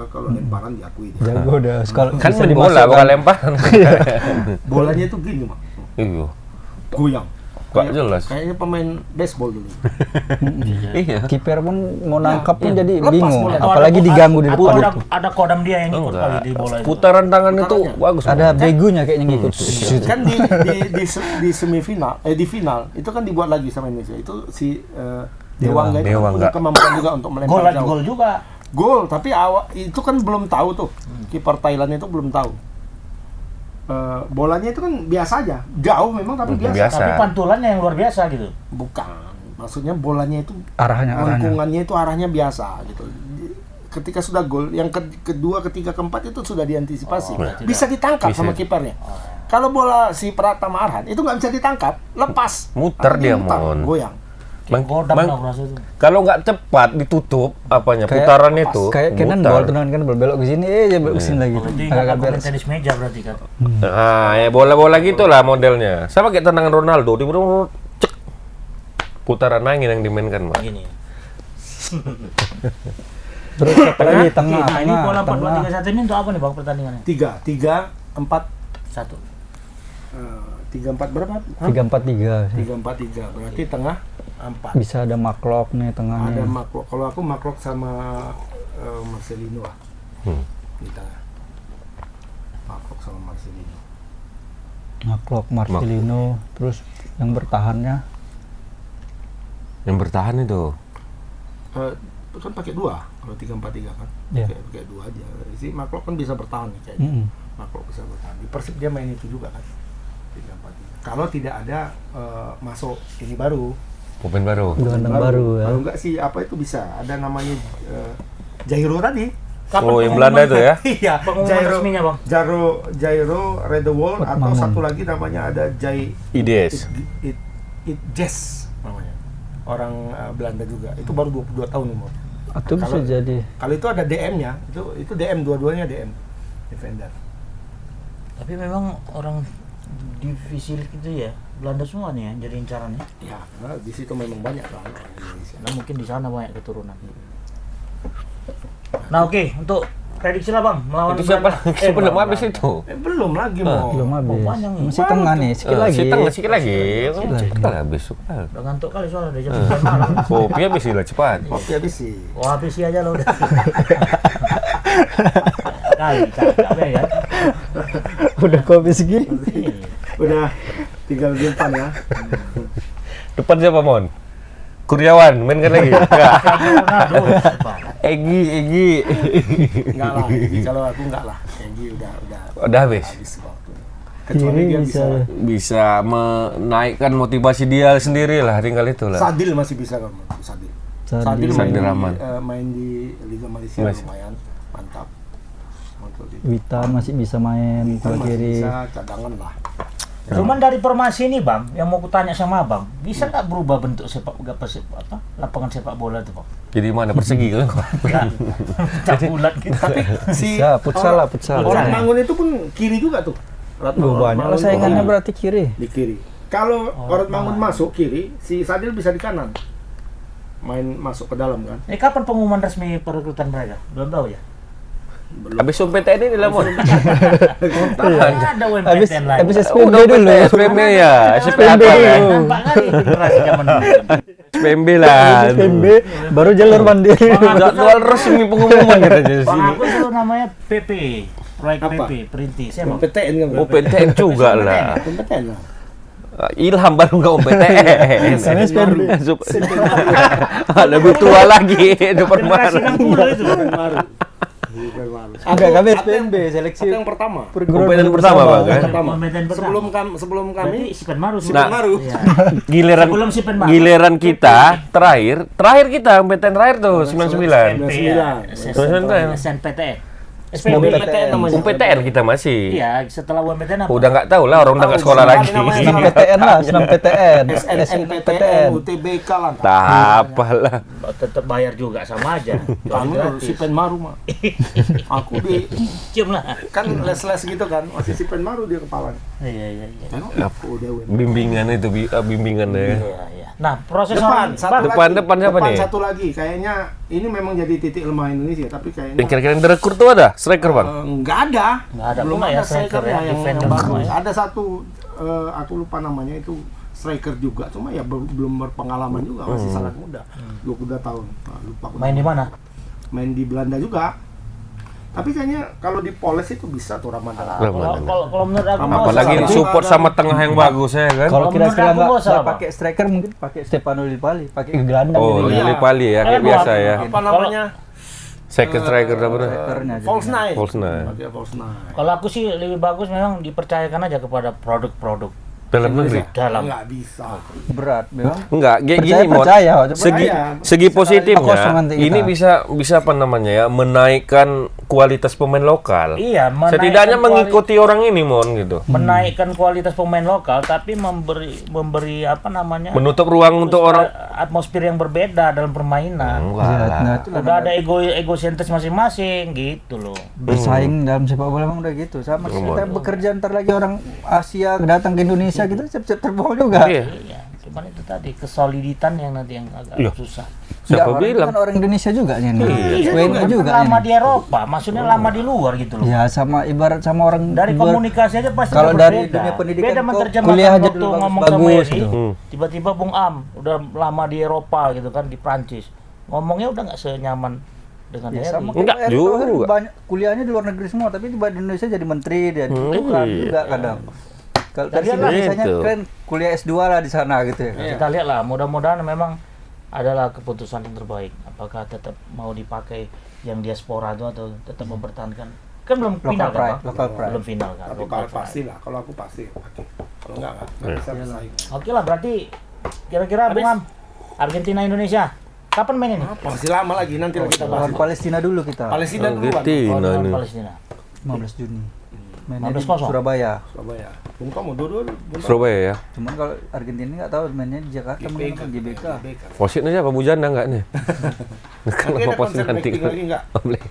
Kalau lemparan diakui dia. jago dah. Kalau Kan bisa main bola dimasukkan- bukan lemparan. Bolanya itu gini, Mak. Iya. Goyang. Nggak jelas. Kayaknya pemain baseball dulu. Iya. Kiper pun mau nangkap pun jadi Lepas bingung. bola. Apalagi diganggu di Atau depan ada, itu. ada kodam dia yang ikut kali di bola itu. Putaran tangan itu bagus. Ada begunya kayaknya ngikut. Kan di semifinal di final itu kan dibuat lagi sama Indonesia. Itu si Dewangga itu Dewangga. punya kemampuan juga untuk melempar Gol jauh. gol juga. Gol, tapi awal itu kan belum tahu tuh. Kiper Thailand itu belum tahu. Bolanya itu kan biasa aja, jauh memang tapi biasa. Biasa. Tapi pantulannya yang luar biasa gitu. Bukan, maksudnya bolanya itu Arahnya. lengkungannya itu arahnya biasa gitu. Ketika sudah gol, yang kedua, ketiga, keempat itu sudah diantisipasi, bisa ditangkap Bisa. sama kipernya. Kalau bola si Pratama Arhan itu nggak bisa ditangkap, lepas. Muter dia, Mon. Goyang. Bang, Kodam Bang, lah aku rasa itu. kalau nggak cepat ditutup apanya putarannya itu. Kayak Kenan muter. ball tenang kan belok ke sini belok ke sini lagi. Berarti Agak nggak beres. main tenis meja berarti kan. Nah, ya bola-bola gitulah modelnya. Sama kayak tendangan Ronaldo, tiba-tiba cek. Putaran angin yang dimainkan, Pak. Gini. Terus apa lagi tengah, Nah, ini bola 4-2-3-1 tengah. ini untuk apa nih Bang pertandingannya? 3, 4, 1. 3-4 berapa? 3-4-3. 3-4-3, berarti tengah 4. Bisa ada Maklok nih Ada tengahnya. Maklok. Kalau aku Maklok sama Marcelino lah. Di tengah. Maklok sama Marcelino. Maklok, Marcelino, terus yang bertahannya Yang bertahan itu. Kan pakai 2 kalau 3-4-3 kan. Iya. Pakai 2 aja. Si Maklok kan bisa bertahan nih kayaknya. Mm-mm. Maklok bisa bertahan. Di Persib dia main itu juga kan. 3-4-3. Kalau tidak ada masuk ini baru. Pemain baru. gelandang baru ya. Kalau enggak sih apa itu bisa. Ada namanya Jairo tadi. Oh, yang Belanda itu ya? Iya, Pengumuman resminya, Bang. Jairo Redewald atau Mangun. satu lagi namanya ada IDS. Jazz namanya. Orang Belanda juga. Itu baru 22 tahun umur. Atau bisa Kalau- jadi Kalau itu ada DM-nya, itu DM dua-duanya DM defender. Tapi memang orang divisi itu ya Belanda semua nih ya jadi incarannya. Ya, karena di situ memang banyak kan orang Indonesia. Nah mungkin di sana banyak keturunan. Nah oke, untuk prediksi lah bang melawan Itu siapa? Belanda. Belum habis itu. Belum lagi mau. Belum habis. panjang nih. Masih tengah nih, sikit lagi. Sikit lagi. Cepat habis. Udah ngantuk kali soalnya udah jam 9 malam. Kopi habis lah cepat. Kopi habis sih. Wah habis aja lo udah. Kali cakap ya kan. Udah kopi segini. Udah tinggal di depan ya. Depan siapa Mon? Kurniawan main kan lagi? Enggak. Ronaldo. Egi. Enggak lah. Kalau aku enggak lah. Egi Udah habis. waktu. Kecuali dia Bisa menaikkan motivasi dia sendiri lah, tinggal itu lah. Sadil masih bisa kan, Sadil. Sadil Sadil Rahman. main di Liga Malaysia lumayan mantap. Witan masih bisa main Kita kalau masih kiri. bisa cadangan lah. Cuman dari formasi ini bang, yang mau kutanya sama abang, bisa nggak berubah bentuk lapangan sepak bola itu bang? Jadi mana persegi kan? Nggak, pecah bulat gitu. Bisa, futsal lah, futsal. Orang Mangun itu pun kiri juga tuh. Banyak lah saingannya berarti kiri. Di kiri. Kalau Orang Mangun masuk kiri, si Sadil bisa di kanan. Main masuk ke dalam kan. Kapan pengumuman resmi perekrutan mereka? Belum tahu ya? Habis UMPTN ini lah Mon. Ada UMPTN lagi. Habis SPMB Udah dulu. SPMB ya. SPMB kan. Nampak kali generasi zaman dulu. SPMB lah. SPMB baru jalur mandiri. Jadwal resmi pengumuman katanya di Bang sini. aku dulu namanya PP, proyek Apa? PP, perintis. Saya bang. PTN kan. UPTN juga lah. PTN lah. Ilham baru nggak UPTN. Sama SPMB. Lebih tua lagi depan Generasi mana? 60 itu. Baru. Enggak, kami SPMB seleksi Yang pertama. UPTN pertama bang kan? UMPTN pertama. Sebelum Berarti kami Sipen Maru. Nah, Maru. Iya. Giliran Sebelum Sipen Maru. giliran kita terakhir kita UPTN terakhir tuh 99. SMP ya. 99. SNPTN. PTN namanya. UPTN kita masih. Iya, setelah UMPTN apa? Udah nggak tahu lah, orang udah nggak sekolah lagi. senam PTN lah, senam PTN. SNMPTN, UTBK lah. Tak apalah. Tetap bayar juga sama aja. Kamu Gratis. Sipen Maru mah. Aku di Cium lah. kan les gitu kan, masih Sipen Maru dia kepalanya. Iya. Tengok, aku udah win. Bimbingan itu bimbingan ya. Iya. Nah, proses Depan, orang- satu Depan lagi. siapa nih? Satu lagi, kayaknya ini memang jadi titik lemah Indonesia, tapi Yang kayaknya kira-kira yang direkrut tuh ada striker bang. nggak ada. Nggak ada Belum pula ya ada striker striker ya, yang defender bagus. semua ya. Ada satu, aku lupa namanya itu striker juga, cuma ya belum berpengalaman juga, masih sangat muda, 22 tahun. Nah, lupa aku Main di mana? main di Belanda juga. Tapi kayaknya kalau di Poles itu bisa tuh Ramadan. Kalau menurut aku Apa Apalagi Salah. support sama tengah yang bagus ya kan. Kalau menurut kira-kira aku nggak nggak salah, pakai striker mungkin pakai Stefano Lillipali, pakai gelandang Oh, jadi Lili Pali ya, kayak Eh, biasa buat- ya. Apa namanya? Second striker apa tuh? strikernya jadi. False nine. False nine. Pakai false nine. Kalau aku sih lebih bagus memang dipercayakan aja kepada produk-produk Dalam negeri. dalam. Nggak bisa. berat memang. Enggak, kayak Percaya, gini Mon. percaya. Segi Percaya. segi Kosong positifnya nanti kita. ini bisa apa namanya ya, menaikkan kualitas pemain lokal. Iya, menaikkan Setidaknya mengikuti orang ini Mon gitu. menaikkan kualitas pemain lokal tapi memberi apa namanya? Menutup ruang untuk orang atmosfer yang berbeda dalam permainan. enggak lah. Nah, itulah Udah ada egosentris masing-masing gitu loh. bersaing dalam sepak bola memang udah gitu. Sama kita bekerja ntar lagi orang Asia datang ke Indonesia kita siap-siap terbang juga. Iya. Iya, cuman itu tadi kesoliditan yang nanti yang agak Iya. susah. Siapa Nggak, bilang? Kan orang Indonesia juga nih. Iya, WNI juga lama nih. di Eropa, maksudnya lama di luar gitu loh. Ya sama ibarat sama orang Dari luar. komunikasi aja pasti Kalau udah dari berbeda. dunia pendidikan beda kok menerjemahkan kuliah aja waktu dulu ngomong bagus, sama Eri, gitu. tiba-tiba Bung Am udah lama di Eropa gitu kan, di Prancis, ngomongnya udah nggak senyaman dengan Ya, Eri. sama Enggak kayak juga. Erick Thohir banyak kuliahnya di luar negeri semua tapi tiba di Indonesia jadi menteri dia bukan iya. juga kadang. Kalau dari Jadi sini lah biasanya itu. keren kuliah S2 lah di sana gitu ya. Kita lihat lah, mudah-mudahan memang adalah keputusan yang terbaik. Apakah tetap mau dipakai yang diaspora itu atau tetap mempertahankan? Kan belum Local final pride, kan, Pak? local pride. Belum final kan. Tapi local pride. pasti lah, kalau aku pasti pakai. Kalau nggak bisa bersaing. Oke lah, berarti kira-kira Bung Am, Argentina Indonesia kapan main ini? Masih lama lagi, nanti lah kita bahas. Lawan Palestina dulu kita. Palestina duluan. Argentina Lawan nih. Palestina. 15 Juni. Mainnya di 15-0. Surabaya. Surabaya. Bung Tomo, dua-dua. Surabaya ya. Cuman kalau Argentina nggak tahu mainnya di Jakarta mungkin kan GBK. Wasitnya siapa? Bujana enggak nih? Nanti ada konser nanti. Blackpink lagi nggak? Boleh.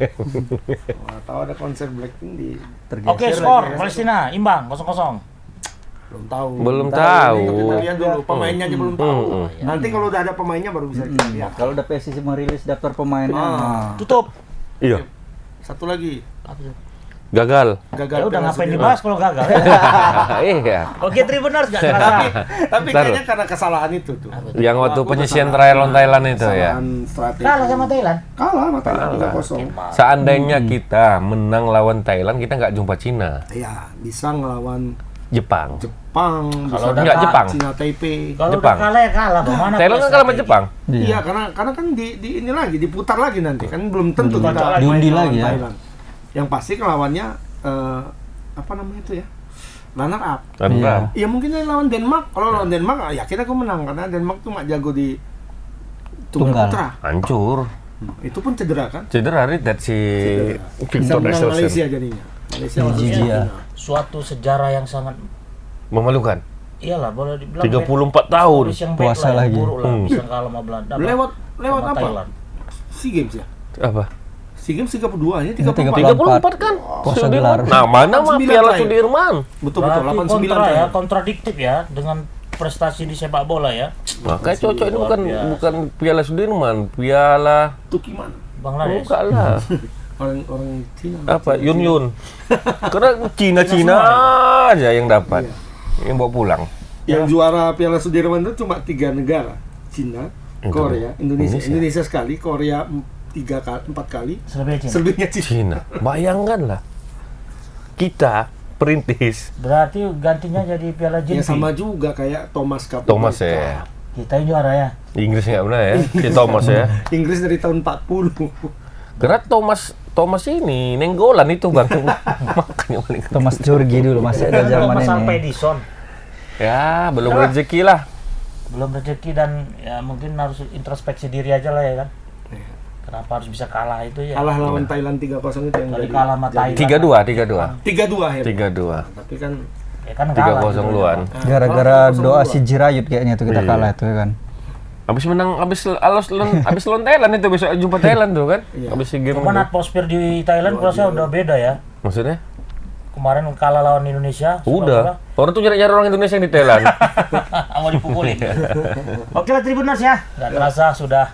Wah, tahu ada konser Blackpink di Tergeser Oke, lagi skor ya. Palestina imbang 0-0. Belum tahu. Belum tahu. Kita lihat dulu pemainnya aja belum tahu. Nanti kalau udah ada pemainnya baru bisa kita lihat. Kalau udah PSSI merilis daftar pemainnya, Tutup. Iya. Satu lagi, Gagal. gagal. Ya udah Piala ngapain Sudirman. dibahas kalau gagal ya. Iya. Oke, Tribuners nggak terasa. Tapi Ntar. kayaknya karena kesalahan itu tuh. Yang waktu penyisian trial lawan Thailand itu ya. Kesalahan strategi. Kalah sama Thailand. Kalah sama Thailand 3-0. Seandainya kita menang lawan Thailand, kita nggak jumpa Cina, Iya, bisa ngelawan Jepang. Jepang, bisa Kalau udah Enggak, Jepang. Cina Taipei. Kalau Jepang. udah kalah ya kalah. Bagaimana Thailand kan kalah sama Jepang. Iya, karena kan di ini lagi diputar lagi nanti kan belum tentu Belum kita tentu. Diundi main lagi lawan ya. Thailand. Yang pasti lawannya apa namanya itu ya? Runner up. Dan Iya. berapa? Ya mungkin lawan Denmark. Kalau lawan Denmark ya kita menang karena Denmark tuh mak jago di Tunggal. tunggal putra. Hancur. Itu pun cedera kan? Cedera Ritet si Bisa Victor menang Axelsen. Malaysia jadinya. Malaysia masuk Gigi ya. final. suatu sejarah yang sangat Memalukan. iyalah boleh dibilang 34 tahun. historis yang Puasa baik lah, yang lagi. buruk lah, bisa kalah sama Belanda. Lewat sama apa? Thailand. SEA Games ya? Apa? SEA Games 32 ini 34. 34 kan? Puasa Sudirman. gelar. Nah, mana mah 89 Piala terakhir. Sudirman? Betul Berarti 89 kontra ya, terakhir. kontradiktif ya dengan prestasi di sepak bola ya. Makanya cocok ini Luar bukan biasa. bukan Piala Sudirman, Piala Itu gimana? Bangladesh. bukan lah. Orang Cina. Apa? Yun. Karena Cina aja yang dapat. Yang bawa pulang. Yang juara Piala Sudirman itu cuma 3 negara. Cina, Korea, Indonesia. Indonesia sekali, Korea 4 kali, Selebihnya Cina. selebihnya Cina. Cina. Bayangkanlah. Kita perintis Berarti gantinya jadi Piala Ya Jinping. sama juga kayak Thomas Cup. Thomas ya. Kita yang juara ya. Inggris nggak pernah ya, si Thomas ya. Inggris dari tahun 40. Karena Thomas ini nenggolan itu bang. Makanya paling Thomas Jurgi dulu masih ada zaman Thomas Alva ini. Edison. ya belum rezeki lah. Belum rezeki dan ya mungkin harus introspeksi diri aja lah ya kan. Kenapa harus bisa kalah itu ya? Kalah lawan Thailand 3-0 itu yang Dari jadi. kalah sama Thailand. 3-2. 3-2 akhirnya. 3-2. Tapi kan Ya kan kalah. 3-0 gitu. luan. Gara-gara doa si Jirayut kayaknya tuh kita Iya. kalah tuh kan. Abis menang, abis lawan Thailand itu besok jumpa Thailand tuh kan. Iya. Abis si game. Cuman atmosfer di Thailand kurasa udah beda ya. Maksudnya? Kemarin kalah lawan Indonesia. Udah. Orang tuh nyari orang Indonesia yang di Thailand. Mau dipukulin. Oke lah Tribuners ya. Nggak terasa sudah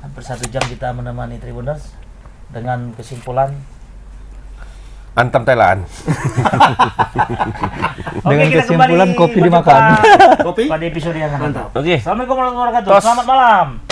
hampir 1 jam kita menemani Tribuners dengan kesimpulan. Antam Thailand. Dengan kita kesimpulan kembali kopi berjumpa dimakan. kopi pada episode yang akan datang. mantap. Oke. Assalamualaikum warahmatullahi wabarakatuh. Tos. Selamat malam.